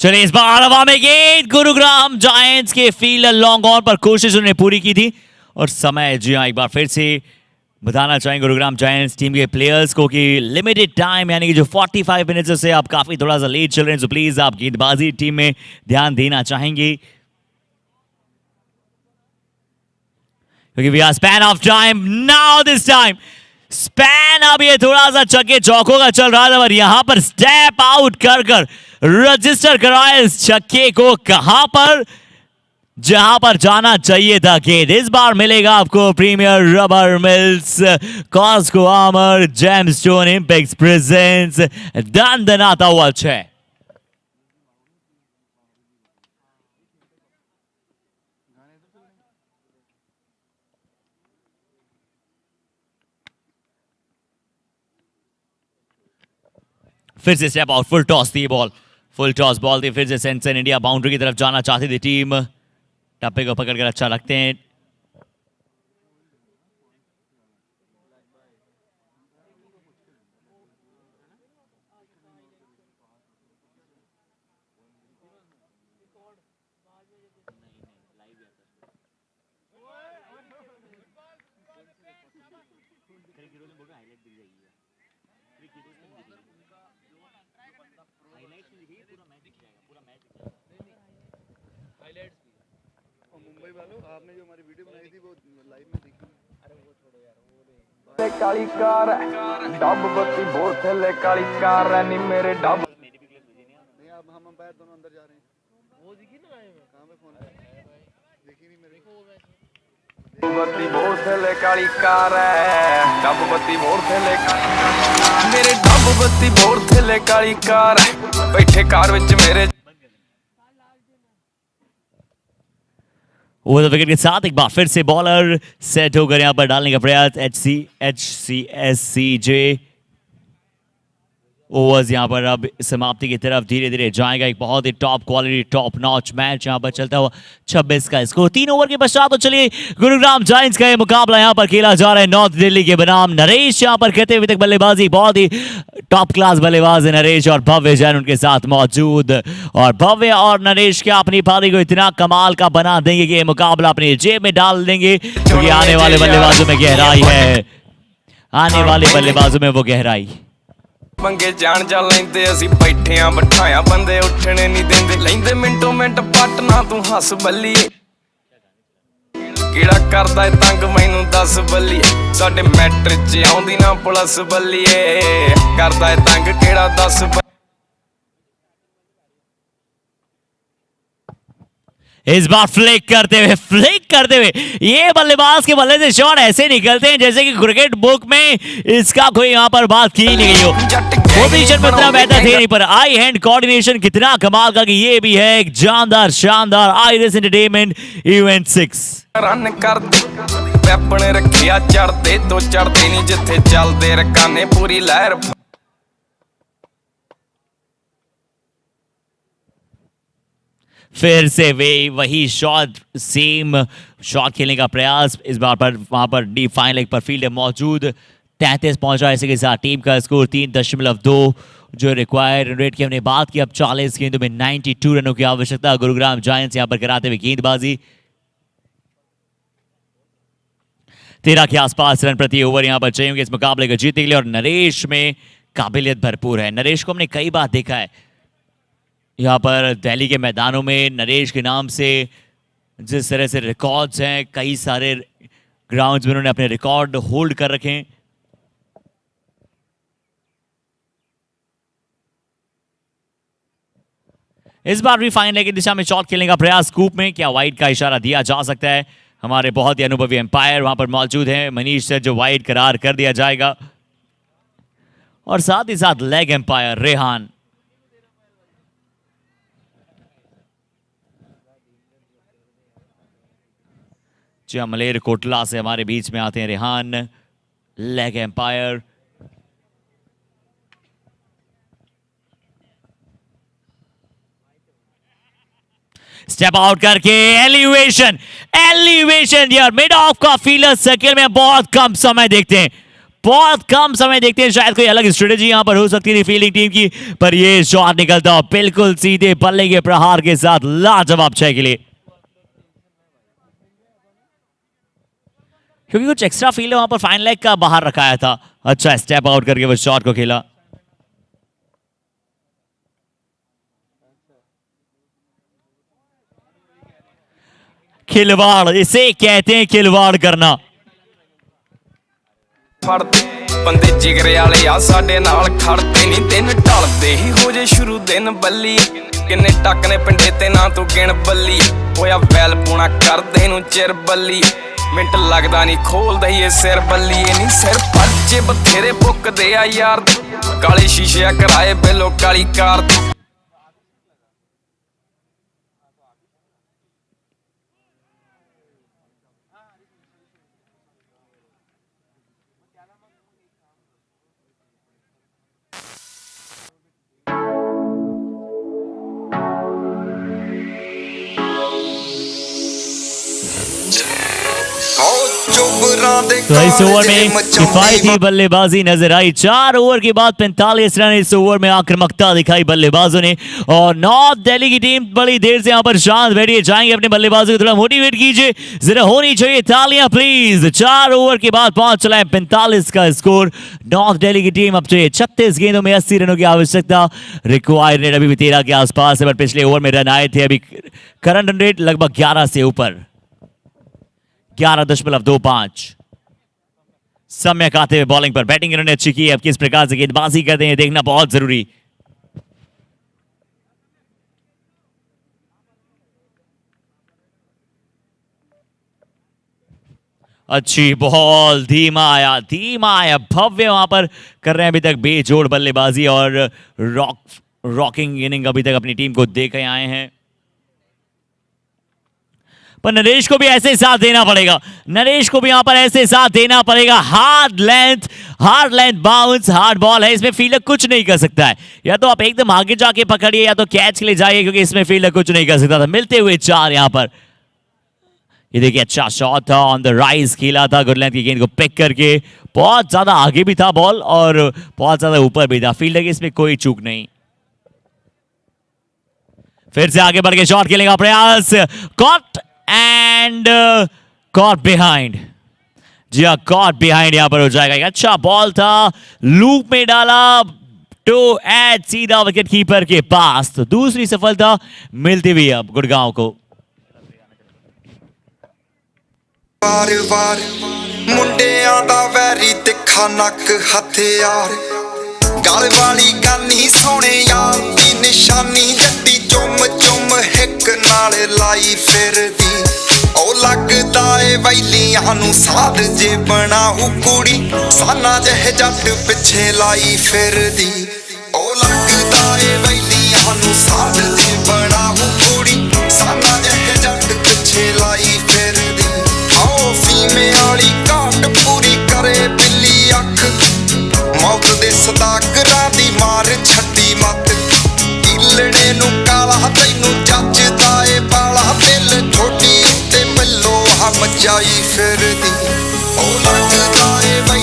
चलिए इस बार हवा में गेंद, गुरुग्राम जायंट्स के फील्डर लॉन्ग ऑन पर कोशिश उन्होंने पूरी की थी। और समय जी हाँ, एक बार फिर से बताना चाहेंगे गुरुग्राम जायंट्स टीम के प्लेयर्स को कि लिमिटेड टाइम यानी कि जो 45 मिनट्स से आप काफी थोड़ा सा लेट चल रहे हैं, तो प्लीज आप गेंदबाजी टीम में ध्यान देना चाहेंगे, क्योंकि we are span of time now. This time span अब ये थोड़ा सा चक्के चौकों का चल रहा था, पर यहां पर स्टेप आउट कर रजिस्टर कराया इस छक्के को कहां पर, जहां पर जाना चाहिए था गेंद। इस बार मिलेगा आपको premier rubber mills, Cosco armour, gemstone impex presents दंदनाता हुआ 6। फिर से स्टेप आउट, फुल टॉस थी बॉल, फुल टॉस बॉल थी। फिर से सेंसन इंडिया बाउंड्री की तरफ जाना चाहती थी टीम, टप्पे को पकड़कर अच्छा रखते हैं। काली कार डब बत्ती बोर थले काली कार नी मेरे डब नहीं। अब हम अंपायर दोनों अंदर जा रहे हैं, वो दिखी ना कहां पे फोन देखी नहीं मेरे को। बत्ती बोर थले काली कार डब बत्ती बोर थले मेरे डब बत्ती बोर थले काली कार बैठे कार विच मेरे। ओवर द विकेट के साथ एक बार फिर से बॉलर सेट होकर यहां पर डालने का प्रयास। HCSCJ ओवर्स यहां पर अब समाप्ति की तरफ धीरे धीरे जाएगा। एक बहुत ही top quality top notch match यहां पर चलता हुआ 26 का स्कोर 3 ओवर के पश्चात। तो चलिए गुरुग्राम जायंट्स का ये मुकाबला यहां पर खेला जा रहा है नॉर्थ दिल्ली के बनाम नरेश यहां पर कहते हुए तक बल्लेबाजी, बहुत ही टॉप क्लास बल्लेबाज है नरेश और भव्य जैन उनके साथ मौजूद। और भव्य और नरेश क्या अपनी पारी को इतना कमाल का बना देंगे कि ये मुकाबला अपनी जेब में डाल देंगे, क्योंकि आने वाले बल्लेबाजों में गहराई है, आने वाले बल्लेबाजों में वो गहराई। मंगे जान जा लेंदे असी बैठे बिठाया बंदे उठने नहीं देंदे लेंदे मिंटो मिंट पटना तू हस बल्लीए किड़ा करदा है तंग मैनू दस बल्लीए साडे मैट्रिक च आउंदी ना पुलिस बल्लीए करदा है तंग किड़ा 10 इस बार फ्लिक करते हुए ये बल्लेबाज के बल्ले से शॉट ऐसे निकलते हैं जैसे कि क्रिकेट बुक में इसका कोई यहाँ पर बात की नहीं गई हो। पोजीशन में इतना बेहतर थे नहीं, पर आई हैंड कोऑर्डिनेशन कितना कमाल का कि ये भी है एक जानदार शानदार आइरिस एंटरटेनमेंट इवेंट 6 रन करदे पैपने रखिया चढ़दे तो चढ़दे नहीं जिथे चलदे रकाने पूरी लहर। फिर से वे वही शॉट, सेम शॉट खेलने का प्रयास। इस बार पर वहां पर डीप फाइन लेग पर फील्डर मौजूद 33 पहुंचा। इसी के साथ टीम का स्कोर 3.2 जो रिक्वायर्ड रन रेट की हमने बात की। अब 40 गेंदों में 92 रनों की आवश्यकता। गुरुग्राम जायंट्स यहां पर कराते हुए गेंदबाजी 13 के आसपास रन प्रति ओवर यहां पर चाहिए इस मुकाबले को जीतने के लिए। और नरेश में काबिलियत भरपूर है। नरेश को हमने कई बार देखा है यहाँ पर दिल्ली के मैदानों में। नरेश के नाम से जिस तरह से रिकॉर्ड्स हैं, कई सारे ग्राउंड्स में उन्होंने अपने रिकॉर्ड होल्ड कर रखे हैं। इस बार भी फाइनल की दिशा में शॉट खेलने का प्रयास स्कूप में, क्या वाइड का इशारा दिया जा सकता है? हमारे बहुत ही अनुभवी एम्पायर वहां पर मौजूद हैं, मनीष से जो वाइड करार कर दिया जाएगा, और साथ ही साथ leg umpire Rehan. Ji Malerkotla से हमारे बीच में आते हैं Rehan, leg umpire. Step out करके एलिवेशन, एलिवेशन यार, मिड ऑफ का फील्डर सर्किल में बहुत कम समय देखते हैं, बहुत कम समय देखते हैं। शायद कोई अलग स्ट्रेटेजी यहां पर हो सकती थी फील्डिंग टीम की, पर ये शॉट निकलता बिल्कुल सीधे बल्ले के प्रहार के साथ, लाजवाब 6 के लिए। क्योंकि कुछ एक्स्ट्रा फील्ड वहां पर फाइन लेग का बाहर रखाया था। अच्छा स्टेप आउट करके वो शॉट को खेला। खिलवाड़, इसे कहते हैं खिलवाड़ करना। ਬੰਦੇ ਜਿਗਰੇ ਵਾਲੇ ਆ ਸਾਡੇ ਨਾਲ ਖੜਦੇ ਨਹੀਂ, ਦਿਨ ਢਲਦੇ ਹੀ ਹੋ ਜੇ ਸ਼ੁਰੂ ਦਿਨ ਬੱਲੀ। ਕਿੰਨੇ ਟੱਕ ਨੇ ਪਿੰਡੇ ਤੇ ਨਾ ਤੂੰ ਗਿਣ ਬੱਲੀ, ਹੋਇਆ ਵੈਲ ਪੂਣਾ ਕਰਦੇ ਨੂੰ ਚਿਰ ਬੱਲੀ। ਮਿੰਟ ਲੱਗਦਾ ਨਹੀਂ ਖੋਲਦਾ ਹੀ ਇਹ ਸਿਰ ਬੱਲੀ, ਇਹ ਨਹੀਂ ਸਿਰ ਪੱਜੇ ਬਥੇਰੇ ਪੁੱਕਦੇ ਆ ਯਾਰ, ਕਾਲੇ ਸ਼ੀਸ਼ੇ ਕਰਾਏ ਬਿੱਲੋ ਕਾਲੀ ਕਾਰ। तो इस ओवर में किफायती बल्लेबाजी नजर आई। 4 ओवर के बाद 45 रन इस ओवर में आक्रामकता दिखाई बल्लेबाजों ने, और नॉर्थ दिल्ली की टीम बड़ी देर से यहां पर शांत बैठी है। जाएंगे अपने बल्लेबाजों को थोड़ा मोटिवेट कीजिए, जरा होनी चाहिए तालियां प्लीज। 4 ओवर के बाद पहुंच चला है 45 का स्कोर। नॉर्थ दिल्ली की टीम अब चाहिए 36 गेंदों में 80 रनों की आवश्यकता। रिक्वायर्ड रेट अभी भी 13 के आसपास है, बट पिछले ओवर में रन आए थे। अभी करंट रन रेट लगभग 11 से ऊपर, 11.25। सम्यक आते हुए बॉलिंग पर, बैटिंग इन्होंने अच्छी की है। अब किस प्रकार से गेंदबाजी करते हैं देखना बहुत जरूरी। अच्छी बॉल, धीमा आया, धीमा आया, भव्य वहां पर कर रहे हैं अभी तक बेजोड़ बल्लेबाजी, और रॉकिंग इनिंग अभी तक अपनी टीम को देकर आए हैं। पर नरेश को भी ऐसे साथ देना पड़ेगा, नरेश को भी यहां पर ऐसे साथ देना पड़ेगा। Hard length bounce, hard ball है, इसमें फील्डर कुछ नहीं कर सकता है। या तो आप एकदम आगे जाके पकड़िए या तो कैच के लिए जाइए, क्योंकि इसमें फील्डर कुछ नहीं कर सकता था। मिलते हुए 4 यहां पर। ये देखिए अच्छा शॉट था, ऑन द राइज खेला था, गुड लेंथ की गेंद को पिक करके। बहुत ज्यादा आगे भी था बॉल और बहुत ज्यादा ऊपर भी था, फील्डर की इसमें कोई चूक नहीं। फिर से आगे बढ़ के शॉट खेलने का प्रयास, कॉट एंड कॉट बिहाइंड। जी हाँ, कॉट बिहाइंड यहां पर हो जाएगा। एक अच्छा बॉल था, लूप में डाला टू एड सीधा विकेट कीपर के पास। तो दूसरी सफलता मिलती हुई अब गुड़गांव को। वार वार मुंडियां दा वैरी तिखा नक हथियार, गल वाली गानी सोने यार दी निशानी, जट्टी चुम चुम हिक नाल लाई फिरदी। ओ लगदा ए वैलियां नू साध जे बनाऊ कुड़ी, साना जह जट पिछे लाई फिरदी। ओ लगदा ए वैलियां नू साध जे बनाऊ कुड़ी, साना जह जट पिछे लाई फिरदी। आओ फीमे वाली काट पूरी करे बिल्ली अख, मौत दे सदागरां दी मार छड्डी मत। इलड़े नू काला तैनू जचदा ए बाला, दिल ठोडी ते मिलो हम जाई फिरदी। ओ लगदा ए वै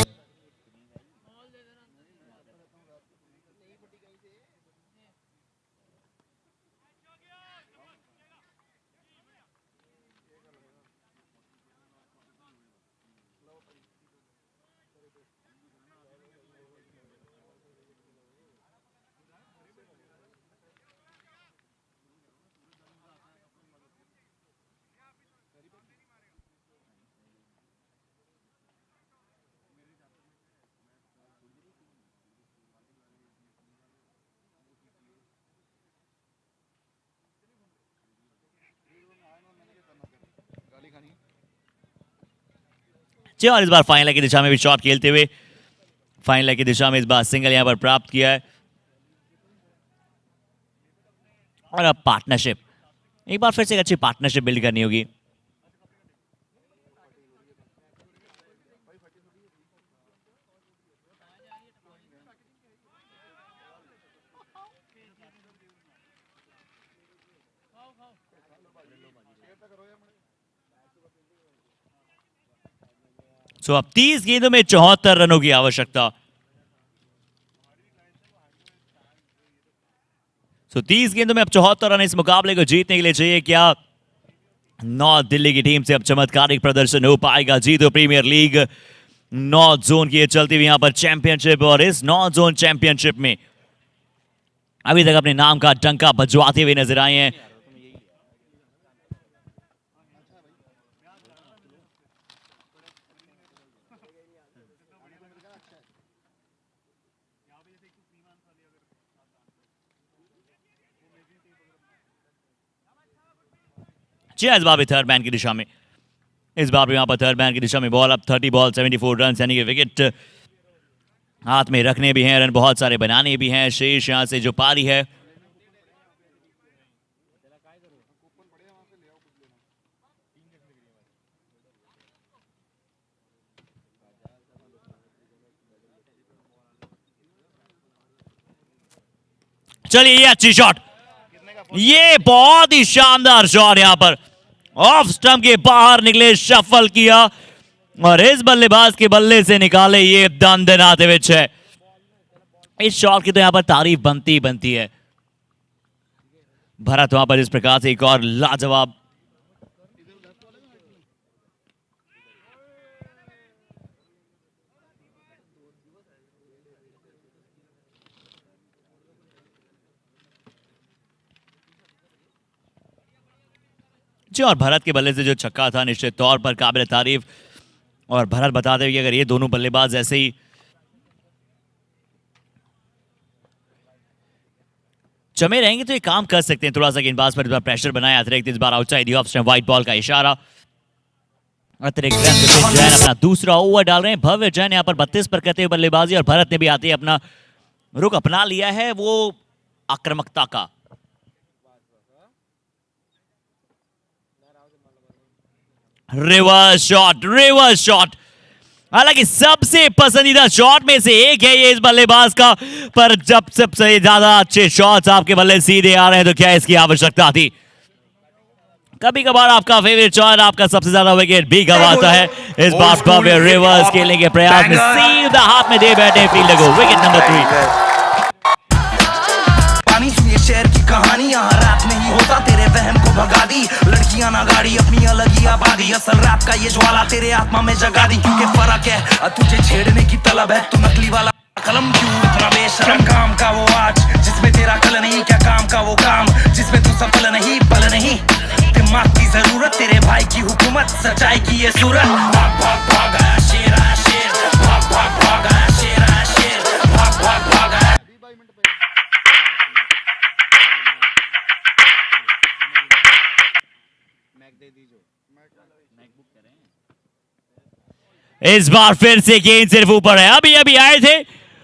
जी, और इस बार फाइनल की दिशा में भी शॉट खेलते हुए फाइनल की दिशा में इस बार सिंगल यहां पर प्राप्त किया है। और अब पार्टनरशिप, एक बार फिर से एक अच्छी पार्टनरशिप बिल्ड करनी होगी। सो अब 30 गेंदों में 74 रनों की आवश्यकता। 30 गेंदों में अब 74 रन इस मुकाबले को जीतने के लिए चाहिए। क्या नॉर्थ दिल्ली की टीम से अब चमत्कारिक प्रदर्शन हो पाएगा? जीतो प्रीमियर लीग नॉर्थ जोन की चलती हुई यहां पर चैंपियनशिप, और इस नॉर्थ जोन चैंपियनशिप में अभी तक अपने नाम का डंका बजवाते हुए नजर आए हैं। इस बार भी थर्ड मैन की दिशा में, इस बार भी यहां पर थर्ड मैन की दिशा में बॉल। अब 30 बॉल 74 रन, यानी कि विकेट हाथ में रखने भी हैं, रन बहुत सारे बनाने भी हैं। शेष यहां से जो पारी है चलिए, ये अच्छी शॉट, ये बहुत ही शानदार शॉट, यहां पर ऑफ स्टंप के बाहर निकले, शफल किया और इस बल्लेबाज के बल्ले से निकाले ये दंदनाते हुए छह। इस शॉट की तो यहां पर तारीफ बनती ही बनती है। भरत वहां पर इस प्रकार से एक और लाजवाब और भरत के बल्ले से जो छक्का था निश्चित तौर पर काबिल तारीफ। और भरत बताते हुए कि अगर ये दोनों बल्लेबाज ऐसे ही जमे रहेंगे तो ये काम कर सकते हैं। थोड़ा सा गेंदबाज पर इस बार प्रेशर बनाया अतिरिक्त, इस बार outside off stump wide ball का इशारा। अतिरिक्त रन जैन अपना दूसरा ओवर डाल रहे हैं। भव्य जैन यहां पर 32 पर करते हुए बल्लेबाजी, और भरत ने भी आते ही अपना रुख अपना लिया है वो आक्रामकता का। रिवर्स शॉट, रिवर्स शॉट, हालांकि सबसे पसंदीदा शॉट में से एक है ये इस बल्लेबाज का, पर जब सबसे ज्यादा अच्छे शॉट्स आपके बल्ले सीधे आ रहे हैं तो क्या इसकी आवश्यकता थी? कभी कभार आपका फेवरेट शॉट आपका सबसे ज्यादा विकेट भी गंवाता है। इस बार भव्य रिवर्स खेलने के प्रयास में सीधा हाथ में दे बैठे फील्डर को। Wicket number 3। शहर की कहानी यहाँ रात में ही होता, तेरे वहम को भगा दी लड़कियां ना गाड़ी अपनी अलग ही आबादी। असल रात का ये ज्वाला तेरे आत्मा में जगा दी, क्योंकि फर्क है तुझे छेड़ने की तलब है, तू नकली वाला कलम क्यों इतना बेशरम। काम का वो आज जिसमें तेरा कल नहीं, क्या काम का वो काम जिसमें तू सफल नहीं, बल नहीं। दिमाग की जरूरत तेरे भाई की हुकूमत, सच्चाई की ये सूरत। भाग भाग भाग आया शेर, आया शेर, भाग भाग भाग आया शेर, आया शेर, भाग भाग भाग आया। इस बार फिर से गेंद सिर्फ ऊपर है। अभी अभी आए थे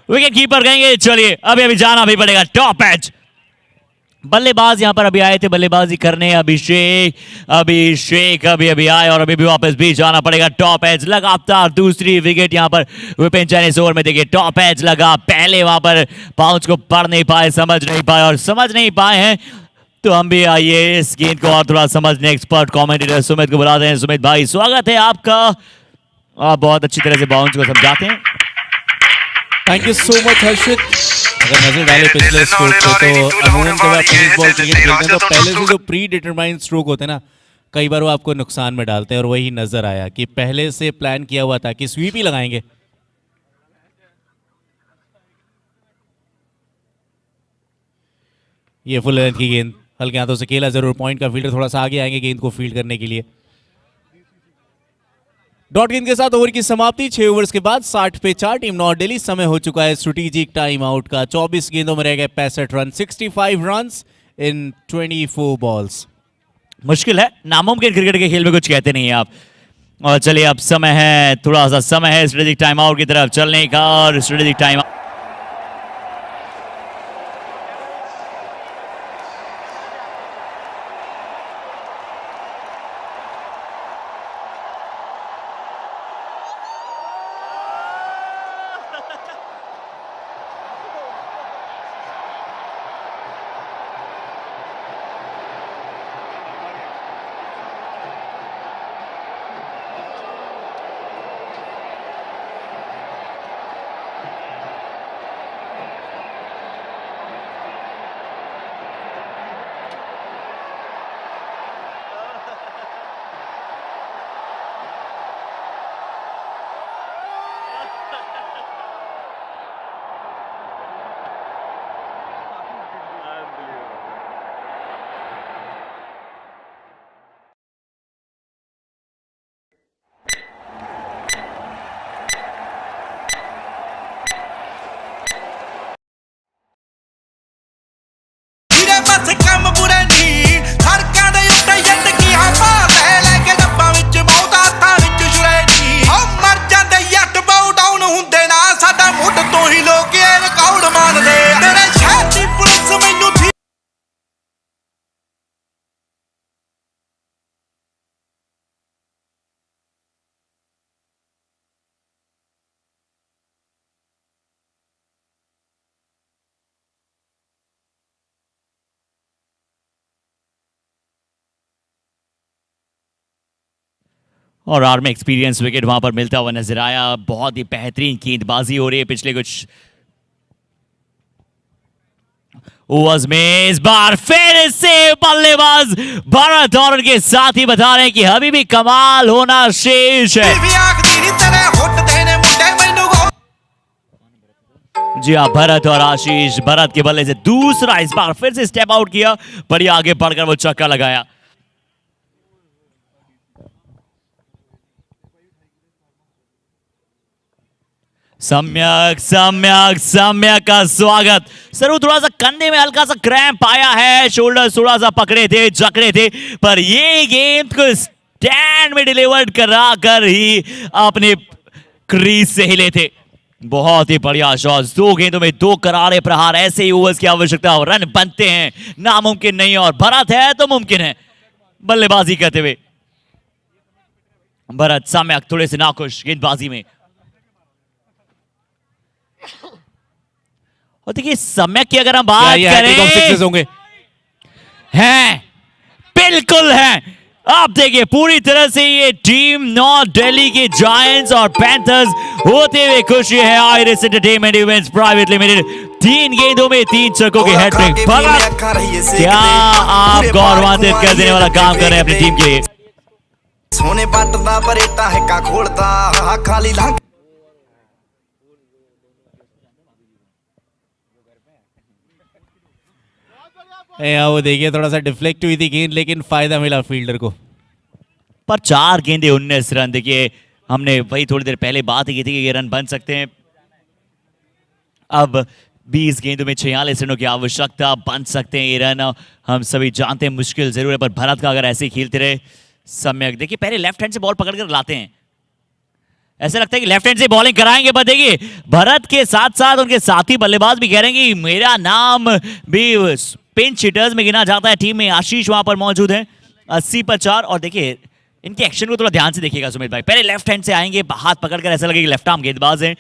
विकेट कीपर कहेंगे, चलिए अभी अभी जाना भी पड़ेगा। टॉप एज बल्लेबाज यहां पर अभी आए थे बल्लेबाजी करने, अभिषेक अभी अभी आए और अभी भी वापस भी जाना पड़ेगा। टॉप एज लगातार दूसरी विकेट यहां पर विपिन चैन इस ओवर में। देखिए टॉप एज लगा, पहले वहां पर पाउच को पढ़ नहीं पाए, समझ नहीं पाए, और समझ नहीं पाए हैं तो हम भी आइए इस गेंद को और थोड़ा समझने एक्सपर्ट कमेंटेटर सुमित को बुलाते हैं। सुमित भाई स्वागत है आपका, आप बहुत अच्छी तरह से बाउंस को समझाते हैं। थैंक यू सो मच हर्षित। अगर नजर डाले पिछले स्ट्रोक पे तो अमूमन जब आप टेनिस बॉल क्रिकेट खेलते हैं तो पहले से जो प्री डिटरमाइंड स्ट्रोक होते हैं ना, कई बार वो आपको नुकसान में डालते हैं, और वही नजर आया कि पहले से प्लान किया हुआ था कि स्वीप ही लगाएंगे। ये फुल लेंथ की गेंद हल्के हाथों से खेला, जरूर पॉइंट का फील्डर थोड़ा सा आगे आएंगे गेंद को फील्ड करने के लिए। डॉट गेंद के साथ ओवर की समाप्ति। 6 ओवर्स के बाद 60 पे 4 टीम नॉर्थ दिल्ली। समय हो चुका है स्ट्रेटेजिक टाइम आउट का। 24 गेंदों में रह गए 65 रन, 65 रन्स इन 24 बॉल्स। मुश्किल है, नामुमकिन क्रिकेट के खेल में कुछ कहते नहीं है आप। और चलिए अब समय है, थोड़ा सा समय है स्ट्रेटेजिक टाइम आउट की तरफ चलने का। और स्ट्रेटेजिक टाइम ਬਸ ਕੰਮ ਬੁਰੇ ਨਹੀਂ ਸੜਕਾਂ ਦੇ ਉੱਤੇ ਜ਼ਿੰਦਗੀਆਂ ਮਾਰਦੇ ਲੈ ਕੇ ਡੱਬਾਂ ਵਿੱਚ ਬਹੁਤ ਹੱਥਾਂ ਵਿੱਚ ਛੁਰੇ ਨਹੀਂ ਹੋ ਮਰ ਜਾਂਦੇ ਯੱਟ ਬਾਉ ਡਾਊਨ ਹੁੰਦੇ ਨਾ ਸਾਡਾ ਮੁੱਢ ਤੋਂ ਹੀ ਲੋਕ ਇਹ ਰਿਕਾਰਡ ਮੰਨਦੇ ਤੇਰੇ ਸ਼ਹਿਰ ਦੀ ਪੁਲਿਸ ਮੈਨੂੰ और आर में एक्सपीरियंस विकेट वहां पर मिलता हुआ नजर आया। बहुत ही बेहतरीन गेंदबाजी हो रही है पिछले कुछ ओवर्स में। इस बार फिर से बल्लेबाज भरत और उनके साथ ही बता रहे हैं कि अभी भी कमाल होना शेष है। जी हाँ, भरत और आशीष, भरत के बल्ले से दूसरा इस बार फिर से स्टेप आउट किया, बड़ी आगे बढ़कर वो चक्का लगाया। सम्यक सम्यक सम्यक का स्वागत। सर वो थोड़ा सा कंधे में हल्का सा क्रैम्प आया है, शोल्डर थोड़ा सा पकड़े थे, जकड़े थे, पर ये गेंद को स्टैंड में डिलीवर्ड करा कर ही अपने क्रीज से हिले थे। बहुत ही बढ़िया शॉट, 2 गेंदों में 2 करारे प्रहार, ऐसे ही ओवर्स की आवश्यकता हो, रन बनते हैं, नामुमकिन नहीं, और भरत है तो मुमकिन है बल्लेबाजी करते हुए। भरत सम्यक थोड़े से नाखुश गेंदबाजी में। और देखिए समय की अगर हम बात करें होंगे हैं, बिल्कुल हैं। आप देखिए पूरी तरह से ये टीम नॉर्थ दिल्ली के जायंट्स और पैंथर्स होते हुए खुश है। Iris Entertainment events private limited 3 गेंदों में 3 छक्कों की हैट्रिक। क्या आप गौरवान्वित कर देने वाला काम कर रहे हैं अपनी टीम के लिए। सोने बाटदा बरेटा है का खोलता खाली लांग वो देखिए थोड़ा सा डिफ्लेक्ट हुई थी गेंद, लेकिन फायदा मिला फील्डर को। पर 4 गेंदे 19 रन। देखिए हमने वही थोड़ी देर पहले बात की थी कि ये रन बन सकते हैं। अब 20 गेंदों में 46 रनों की आवश्यकता, बन सकते हैं ये रन। हम सभी जानते हैं मुश्किल जरूर है, पर भरत का अगर ऐसे ही खेलते रहे सम्यक। देखिए पहले लेफ्ट हैंड से बॉल पकड़ कर लाते हैं, ऐसा लगता है कि लेफ्ट हैंड से बॉलिंग कराएंगे, पर देखिए भरत के साथ साथ उनके साथी बल्लेबाज भी कह रहे हैं कि मेरा नाम भी पिंच हिटर्स में गिना जाता है टीम में। आशीष वहां पर मौजूद है 80 पर 4। और देखिए इनके एक्शन को थोड़ा ध्यान से देखिएगा सुमित भाई। पहले लेफ्ट हैंड से आएंगे, हाथ पकड़कर ऐसा लगेगा लेफ्ट आर्म गेंदबाज हैं,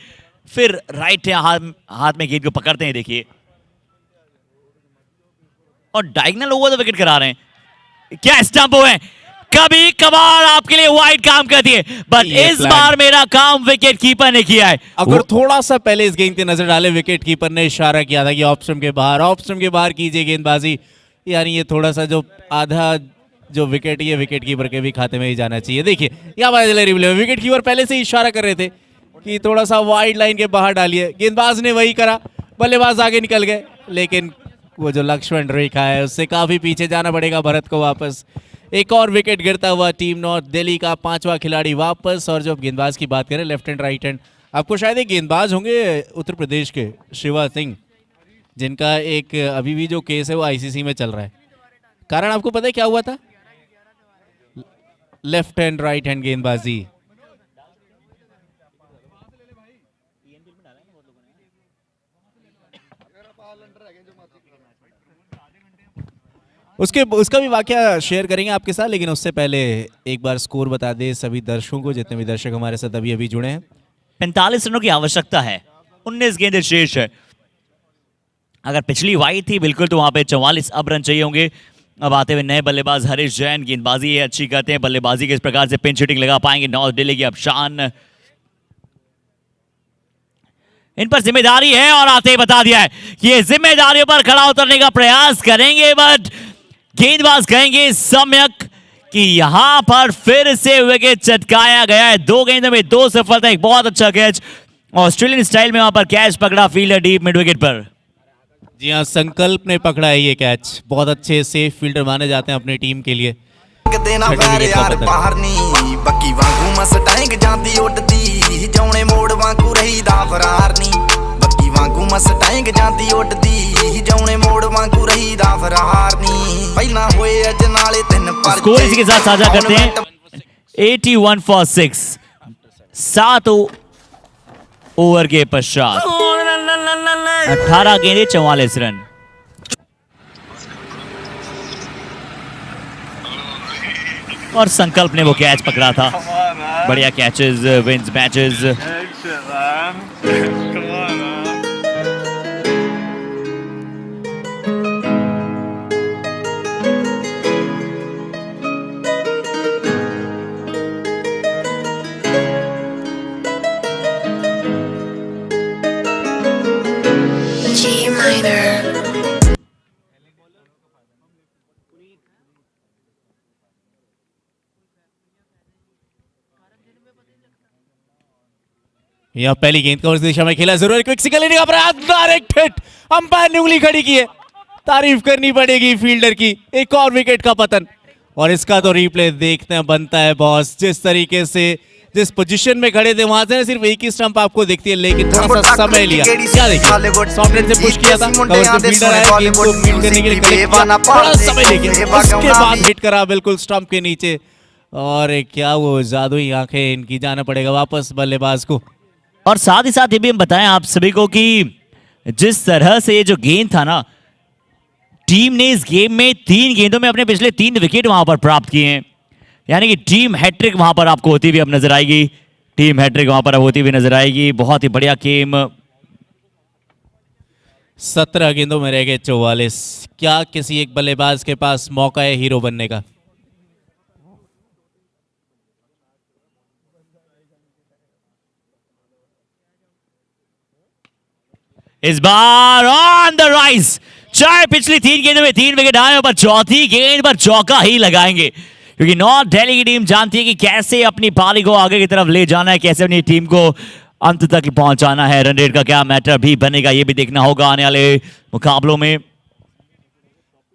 फिर राइट हाथ में गेंद को पकड़ते हैं। देखिए और डायगोनल ओवर द विकेट करा रहे हैं। क्या स्टंप है, कभी कभार आपके लिए वाइड काम करती है, बट इस बार मेरा काम विकेट कीपर ने किया है। अगर थोड़ा सा पहले इस गेंद की नजर डाले, विकेट कीपर ने इशारा किया था कि ऑफ स्टंप के बाहर कीजिए गेंदबाजी, यानी ये थोड़ा सा जो आधा जो विकेट, ये विकेट कीपर के भी खाते में ही जाना चाहिए। देखिए यहाँ पर विकेट कीपर पहले से इशारा कर रहे थे कि थोड़ा सा वाइड लाइन के बाहर डालिए, गेंदबाज ने वही करा, बल्लेबाज आगे निकल गए, लेकिन वो जो लक्ष्मण रेखा है उससे काफी पीछे जाना पड़ेगा भरत को वापस। एक और विकेट गिरता हुआ टीम नॉर्थ दिल्ली का 5वां खिलाड़ी वापस। और जब गेंदबाज की बात करें, लेफ्ट हैंड राइट हैंड, आपको शायद एक गेंदबाज होंगे उत्तर प्रदेश के शिवा सिंह, जिनका एक अभी भी जो केस है वो आईसीसी में चल रहा है। कारण आपको पता है क्या हुआ था? लेफ्ट हैंड राइट हैंड गेंदबाजी उसका भी वाकया शेयर करेंगे आपके साथ, लेकिन उससे पहले एक बार स्कोर बता दे सभी दर्शकों को, जितने भी दर्शक हमारे साथ अभी अभी जुड़े हैं। 45 रनों की आवश्यकता है, 19 गेंदें शेष है। अगर पिछली वाइड थी बिल्कुल तो वहां पे 44 अब रन चाहिए होंगे। अब आते हुए नए बल्लेबाज हरीश जैन, गेंदबाजी अच्छी करते हैं, बल्लेबाजी के इस प्रकार से पिंच हिटिंग लगा पाएंगे नॉर्थ दिल्ली की अफशान। इन पर जिम्मेदारी है और आते ही बता दिया है कि ये जिम्मेदारियों पर खड़ा उतरने का प्रयास करेंगे, बट गेंदबाज कहेंगे सम्यक कि यहां पर फिर से विकेट चटकाया गया है। 2 गेंदों में 2 सफलता, एक बहुत अच्छा कैच ऑस्ट्रेलियन स्टाइल में वहां पर कैच पकड़ा फील्डर डीप मिड विकेट पर। जी हाँ, संकल्प ने पकड़ा है ये कैच। बहुत अच्छे सेफ फील्डर माने जाते हैं अपनी टीम के लिए। देना पैर यार बाहर नी बक्की वांगू मस्टैंग जांदी उड़दी जौने मोड़ वांगू रही दा फरार नी बक्की वांगू मस्टैंग जांदी उड़दी जौने मोड़ वांगू रही दा फरार नी पहला होए अज नाले 3 पर स्कोर इसी के साथ साझा करते हैं 81 फॉर 6, 7 ओवर के पश्चात 18 गेंदें 44 रन। और संकल्प ने वो कैच पकड़ा था। बढ़िया catches wins matches. G minor. यहाँ पहली गेंद को उस दिशा में खेला, जरूर क्विक सिंगल लेने का प्रयास, डायरेक्ट हिट। अंपायर ने उंगली खड़ी की है, तारीफ करनी पड़ेगी फील्डर की। एक और विकेट का पतन, और इसका तो रिप्ले देखना बनता है बॉस। जिस तरीके से जिस पोजीशन में खड़े थे वहां से सिर्फ एक ही स्टंप आपको दिखती है, लेकिन थोड़ा सा समय लिया। क्या देखिए, सॉफ्ट से पुश किया था, कवर से फील्डर आया, गेंद को फील्ड करने के लिए थोड़ा समय लेके उसके बाद हिट करा बिल्कुल स्टंप के नीचे। और क्या वो जादुई आंखें इनकी, जाना पड़ेगा वापस बल्लेबाज को। और साथ ही साथ ये भी हम बताएं आप सभी को कि जिस तरह से ये जो गेंद था ना, टीम ने इस गेम में 3 गेंदों में अपने पिछले 3 विकेट वहां पर प्राप्त किए हैं। यानी कि टीम हैट्रिक वहां पर आपको होती हुई अब नजर आएगी। टीम हैट्रिक वहां पर अब होती हुई नजर आएगी। बहुत ही बढ़िया गेम। 17 गेंदों में रह गए 44। क्या किसी एक बल्लेबाज के पास मौका है हीरो बनने का? इस बार ऑन द राइज, चाहे पिछली 3 गेंदों में 3 विकेट आए, पर चौथी गेंद पर चौका ही लगाएंगे, क्योंकि नॉर्थ दिल्ली की टीम जानती है कि कैसे अपनी पारी को आगे की तरफ ले जाना है, कैसे अपनी टीम को अंत तक पहुंचाना है। रन रेट का क्या मैटर भी बनेगा, ये भी देखना होगा आने वाले मुकाबलों में।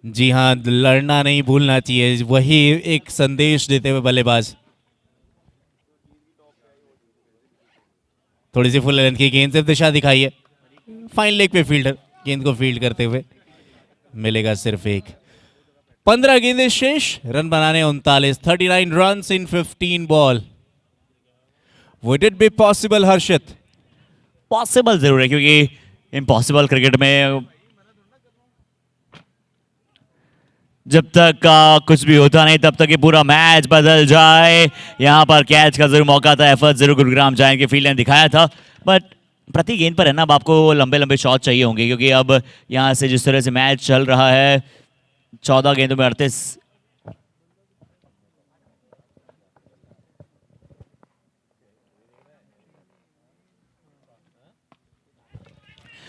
जी हाँ, लड़ना नहीं भूलना चाहिए, वही एक संदेश देते हुए बल्लेबाज। थोड़ी सी फुल लेंथ की गेंद से दिशा दिखाई है, फाइन लेग पे फील्डर गेंद को फील्ड करते हुए। मिलेगा सिर्फ 1। 15 गेंदें शेष, रन बनाने 39, 39 runs in 15 ball. Would it be possible, Harshit? Possible जरूर है, क्योंकि इम्पॉसिबल क्रिकेट में जब तक कुछ भी होता नहीं तब तक ये पूरा मैच बदल जाए। यहाँ पर कैच का जरूर मौका था, एफर्ट जरूर गुरुग्राम जायंट के फील्ड ने दिखाया था, बट प्रति गेंद पर है ना, अब आपको लंबे लंबे शॉट चाहिए होंगे, क्योंकि अब यहाँ से जिस तरह से मैच चल रहा है 14 गेंदों में 38।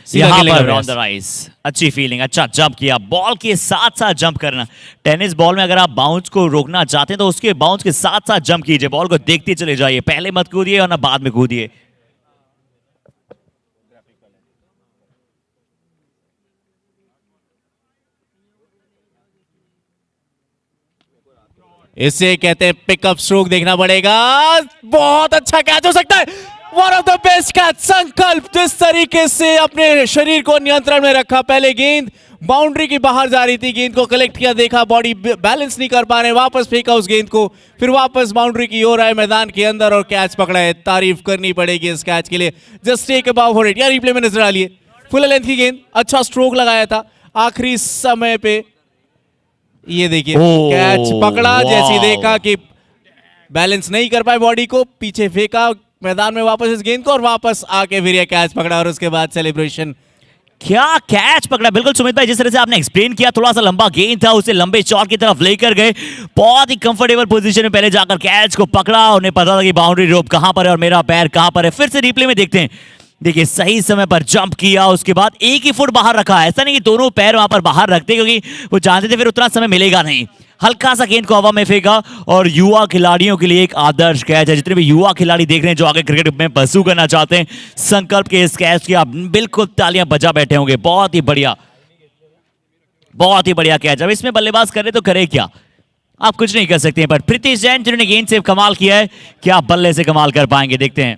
यहाँ पर ऑन द राइज, अच्छी फीलिंग, अच्छा जंप किया, बॉल के साथ साथ जंप करना। टेनिस बॉल में अगर आप बाउंस को रोकना चाहते हैं तो उसके बाउंस के साथ साथ जंप कीजिए, बॉल को देखते चले जाइए, पहले मत कूदिए और ना बाद में कूदिए। इसे कहते हैं पिकअप स्ट्रोक, देखना पड़ेगा। बहुत अच्छा कैच हो सकता है, one of the best catch संकल्प, जिस तरीके से अपने शरीर को नियंत्रण में रखा, पहले गेंद बाउंड्री की बाहर जा रही थी, गेंद को कलेक्ट किया, देखा बॉडी बैलेंस नहीं कर पा रहे, वापस फेंका उस गेंद को, फिर वापस बाउंड्री की ओर आए मैदान के अंदर और कैच पकड़ा है। तारीफ करनी पड़ेगी इस कैच के लिए। जस्ट टेक अ बाउ फॉर इट। यार रिप्ले में नजर आ लिए, फुल लेंथ की गेंद, अच्छा स्ट्रोक लगाया था आखिरी समय पे। ये देखिए कैच पकड़ा, जैसे देखा कि बैलेंस नहीं कर पाए बॉडी को, पीछे फेंका मैदान में वापस इस गेंद को और वापस आके फिर ये कैच पकड़ा और उसके बाद सेलिब्रेशन। क्या कैच पकड़ा, बिल्कुल सुमित भाई, जिस तरह से आपने एक्सप्लेन किया, थोड़ा सा लंबा गेंद था, उसे लंबे शॉट की तरफ लेकर गए, बहुत ही कंफर्टेबल पोजीशन में पहले जाकर कैच को पकड़ा, उन्हें पता था कि बाउंड्री रोप कहां पर है और मेरा पैर कहां पर है। फिर से रिप्ले में देखते हैं, देखिए सही समय पर जंप किया, उसके बाद एक ही फुट बाहर रखा। ऐसा नहीं कि दोनों पैर वहां पर बाहर रखते, क्योंकि वो जानते थे फिर उतना समय मिलेगा नहीं। हल्का सा गेंद को हवा में फेंका और युवा खिलाड़ियों के लिए एक आदर्श कैच है। जितने भी युवा खिलाड़ी देख रहे हैं जो आगे क्रिकेट में परस्यू करना चाहते हैं, संकल्प के इस कैच की आप बिल्कुल तालियां बजा बैठे होंगे। बहुत ही बढ़िया, बहुत ही बढ़िया कैच। अब इसमें बल्लेबाज करे तो करे क्या, आप कुछ नहीं कर सकते हैं, पर प्रीतिश जैन जिन्होंने गेंद से कमाल किया है, क्या बल्ले से कमाल कर पाएंगे, देखते हैं।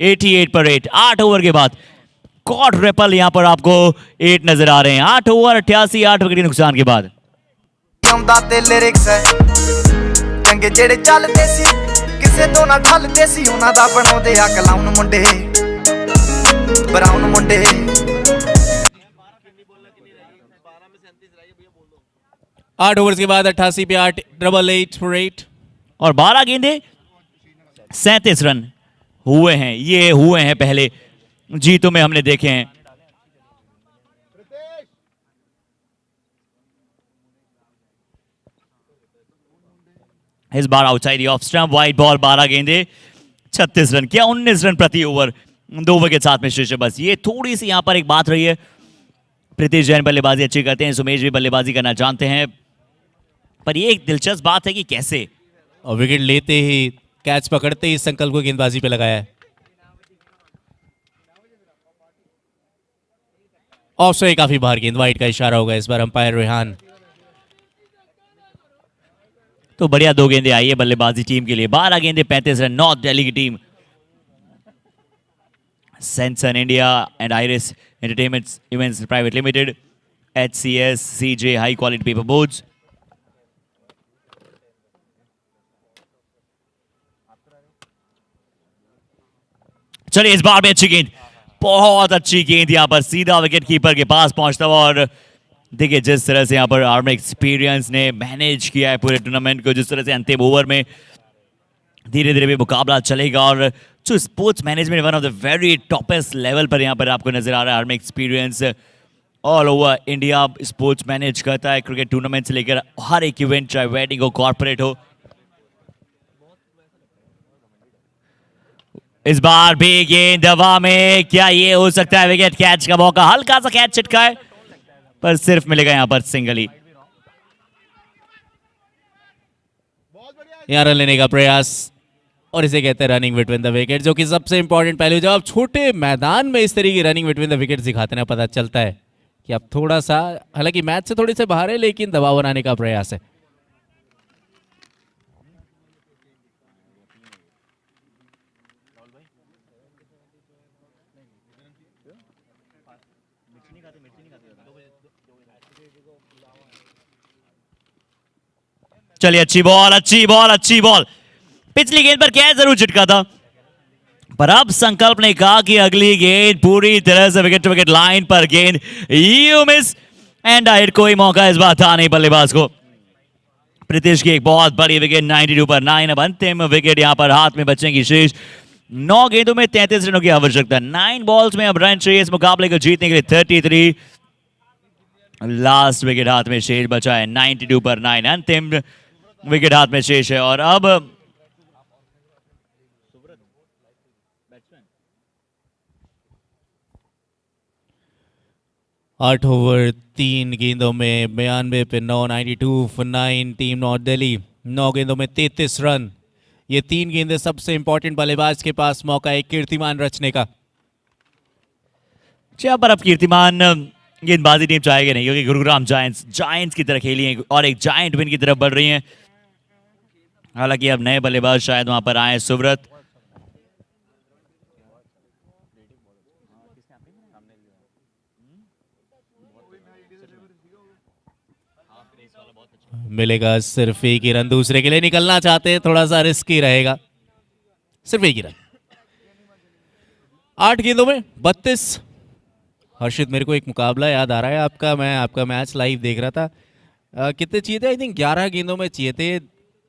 88 पर 8, 8 ओवर के बाद कॉट रेपल यहां पर आपको 8 नजर आ रहे हैं। 8 ओवर 88, 8 विकेट नुकसान के बाद। ਆਉਂਦਾ ਤੇ ਲਿਰਿਕਸ ਹੈ ਚੰਗੇ ਜਿਹੜੇ ਚੱਲਦੇ ਸੀ ਕਿਸੇ ਤੋਂ ਨਾ ਠੱਲਦੇ ਸੀ ਉਹਨਾਂ ਦਾ ਬਣਾਉਂਦੇ ਆ ਕਲਾਉਨ ਮੁੰਡੇ ਬਰਾਉਨ ਮੁੰਡੇ। 8 ओवर्स के बाद 88 पे 8, 8 for 8 और 12 गेंदे 37 रन हुए हैं। ये हुए हैं पहले जीतों में हमने देखे हैं। इस बार outside off stump, wide ball, 12 गेंदे 36 रन, क्या 19 रन प्रति ओवर, 2 ओवर के साथ में शीर्ष। बस ये थोड़ी सी यहां पर एक बात रही है। प्रीतिश जैन बल्लेबाजी अच्छी करते हैं, सुमेश भी बल्लेबाजी करना जानते हैं, पर ये एक दिलचस्प बात है कि कैसे और विकेट लेते ही, कैच पकड़ते ही संकल्प को गेंदबाजी पे लगाया है। ऑफ से काफी बाहर गेंद, वाइड का इशारा होगा इस बार अंपायर रेहान। तो बढ़िया 2 गेंदे आई है बल्लेबाजी टीम के लिए। 12 गेंदे 35 रन, नॉर्थ दिल्ली की team. Sanction India and Iris Entertainment events private limited, HCS CJ high quality paper boards. चलिए इस बार भी अच्छी गेंद, बहुत अच्छी गेंद, यहां पर सीधा विकेट कीपर के पास पहुंचता हुआ। और देखिए जिस तरह से यहाँ पर आर्म एक्सपीरियंस ने मैनेज किया है पूरे टूर्नामेंट को, जिस तरह से अंतिम ओवर में धीरे धीरे भी मुकाबला चलेगा, और जो sports management one of the very toppest level पर यहाँ पर आपको नजर आ रहा है। Arm experience all over India sports manage करता है, क्रिकेट टूर्नामेंट से लेकर हर एक इवेंट, चाहे वेडिंग हो, कॉर्पोरेट हो। इस बार भी गेंद हवा में, क्या ये हो सकता है विकेट? कैच का मौका, हल्का सा कैच छिटका है पर सिर्फ मिलेगा यहां पर सिंगल ही। यहां रन लेने का प्रयास, और इसे कहते हैं रनिंग बिटवीन द विकेट, जो कि सबसे इंपॉर्टेंट पहलू। जब आप छोटे मैदान में इस तरीके की रनिंग बिटवीन द विकेट दिखाते हैं, पता चलता है कि आप थोड़ा सा, हालांकि मैच से थोड़े से बाहर है, लेकिन दबाव बनाने का प्रयास है। चलिए अच्छी बॉल, अच्छी बॉल, अच्छी बॉल। पिछली गेंद पर कैच जरूर चिटका था, पर अब संकल्प ने कहा कि अगली गेंद पूरी तरह से विकेट टू विकेट लाइन पर गेंद, यू मिस एंड आइट। कोई मौका इस बार था नहीं बल्लेबाज को। प्रीतिश की एक बहुत बड़ी विकेट, 92 पर 9। अब अंतिम विकेट यहां पर हाथ में बचेंगी शेष। 9 गेंदों में 33 रनों की आवश्यकता, 9 बॉल्स में अब रन चाहिए इस मुकाबले को जीतने के लिए। 33 लास्ट विकेट हाथ में शेष बचा है, 92 पर 9 अंतिम विकेट हाथ में शेष है। और अब 8 ओवर 3 गेंदों में 92 पे 9, 92 for 9 टीम नॉर्थ दिल्ली। 9 गेंदों में 33 रन। ये 3 गेंदें सबसे इंपॉर्टेंट बल्लेबाज के पास मौका है कीर्तिमान रचने का। पर अब कीर्तिमान गेंदबाजी टीम चाहेगी नहीं, क्योंकि गुरुग्राम जायंट्स की तरह खेली हैं और एक जायंट विन की तरफ बढ़ रही हैं। हालांकि अब नए बल्लेबाज शायद वहां पर आए, सुब्रत मिलेगा सिर्फ एक ही रन, दूसरे के लिए निकलना चाहते हैं, थोड़ा सा रिस्की रहेगा, सिर्फ एक ही रन। 8 गेंदों में 32। हर्षित, मेरे को एक मुकाबला याद आ रहा है आपका, मैं आपका मैच लाइव देख रहा था। कितने चाहिए थे? आई थिंक 11 गेंदों में चाहिए थे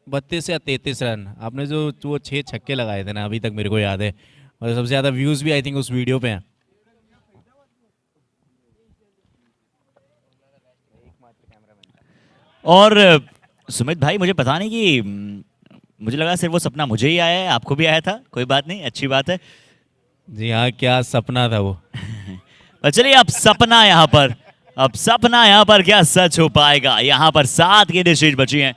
32 या 33 रन। आपने जो 6 छक्के लगाए थे ना, अभी तक मेरे को याद है, और सबसे ज़्यादा व्यूज़ भी आई थिंक उस वीडियो पे हैं। और सुमित भाई, मुझे पता नहीं कि मुझे लगा सिर्फ वो सपना मुझे ही आया है, आपको भी आया था। कोई बात नहीं, अच्छी बात है। जी हाँ, क्या सपना था वो। पर चलिए, अब सपना यहाँ पर, अब सपना यहाँ पर क्या सच हो पाएगा? यहाँ पर 7 गेंदें शेष बची हैं।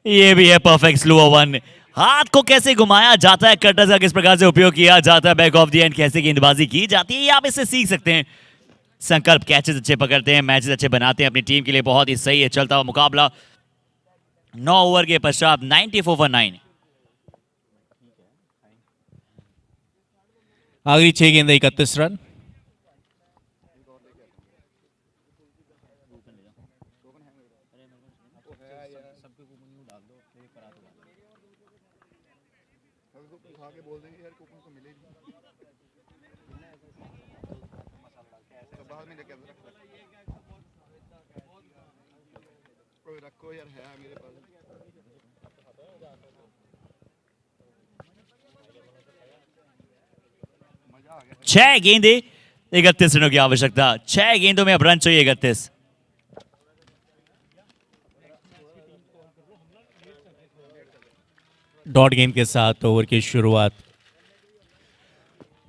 ये भी है परफेक्ट स्लो वन। हाथ को कैसे घुमाया जाता है, कटर्स का किस प्रकार से उपयोग किया जाता है, बैक ऑफ द एंड कैसे गेंदबाजी की जाती है, ये आप इससे सीख सकते हैं। संकल्प कैचेस अच्छे पकड़ते हैं, मैचेस अच्छे बनाते हैं अपनी टीम के लिए। बहुत ही सही है चलता हुआ मुकाबला। 9 ओवर के पश्चात 94 for 9। आखिरी 6 गेंदें 31 रन। रखो यार, है मेरे पास। 6 गेंदें 31 रनों की आवश्यकता। 6 गेंदों में अब रन चाहिए 31। डॉट गेंद के साथ ओवर की शुरुआत।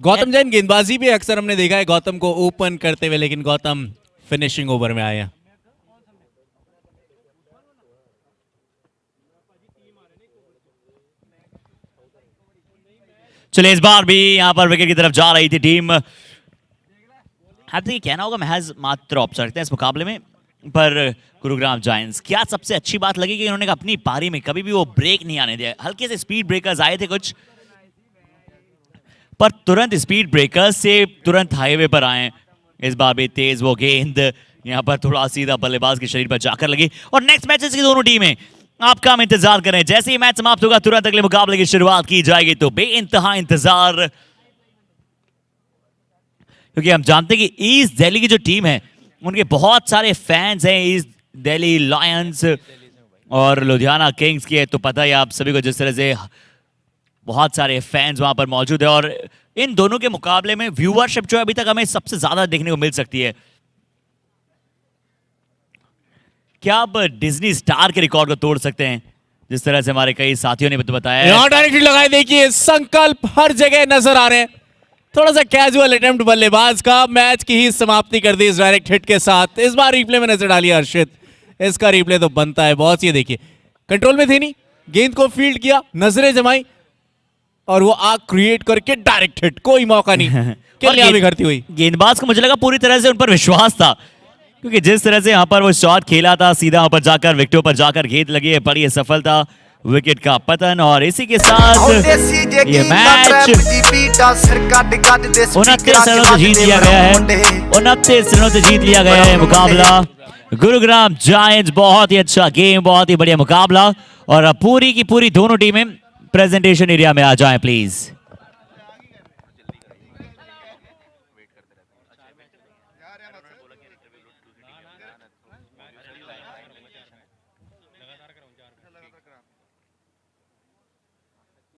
गौतम जैन गेंदबाजी भी अक्सर हमने देखा है गौतम को ओपन करते हुए, लेकिन गौतम फिनिशिंग ओवर में आए हैं। चलिए, इस बार भी यहां पर विकेट की तरफ जा रही थी टीम। ये कहना होगा महज मात्र ऑप्शन रखते हैं इस मुकाबले में, पर गुरुग्राम जायंट्स, क्या सबसे अच्छी बात लगी कि इन्होंने अपनी पारी में कभी भी वो ब्रेक नहीं आने दिया। हल्के से स्पीड ब्रेकर्स आए थे कुछ, पर तुरंत स्पीड ब्रेकर्स से तुरंत हाईवे पर आए। इस बार भी तेज वो गेंद यहां पर थोड़ा सीधा बल्लेबाज के शरीर पर जाकर लगी। और नेक्स्ट मैचेस की दोनों टीमें आपका हम इंतजार करें। जैसे ही मैच समाप्त होगा तुरंत अगले मुकाबले की शुरुआत की जाएगी, तो बेइंतहा इंतजार, क्योंकि हम जानते हैं कि ईस्ट दिल्ली की जो टीम है उनके बहुत सारे फैंस हैं। ईस्ट दिल्ली लायंस और लुधियाना किंग्स की है, तो पता है आप सभी को जिस तरह से बहुत सारे फैंस वहां पर मौजूद है। और इन दोनों के मुकाबले में व्यूअरशिप जो अभी तक हमें सबसे ज्यादा देखने को मिल सकती है। क्या आप डिज्नी स्टार के रिकॉर्ड को तोड़ सकते हैं, जिस तरह से हमारे कई साथियों ने बताया है? यहां डायरेक्टली लगाए, देखिए संकल्प हर जगह नजर आ रहे हैं। थोड़ा सा कैजुअल अटेम्प्ट बल्लेबाज का, मैच की ही समाप्ति कर दी इस डायरेक्ट हिट के साथ। इस बार रिप्ले में नजर डाली हर्षित, इसका रिप्ले तो बनता है बहुत। ये देखिए कंट्रोल में थी नहीं, गेंद को फील्ड किया, नजरें जमाई और वो आग क्रिएट करके डायरेक्ट हिट, कोई मौका नहीं। क्या बिगड़ती हुई गेंदबाज को मुझे लगा पूरी तरह से उन पर विश्वास था, क्योंकि जिस तरह से यहाँ पर वो शॉट खेला था, सीधा वहां पर जाकर विकेटों पर जाकर गेंद लगी है, बड़ी सफलता, विकेट का पतन। और इसी के साथ ये मैच 29 रनों से जीत लिया गया है। 29 रनों से जीत लिया गया है मुकाबला। गुरुग्राम जायंट्स, बहुत ही अच्छा गेम, बहुत ही बढ़िया मुकाबला। और अब पूरी की पूरी दोनों टीमें प्रेजेंटेशन एरिया में आ जाएं प्लीज।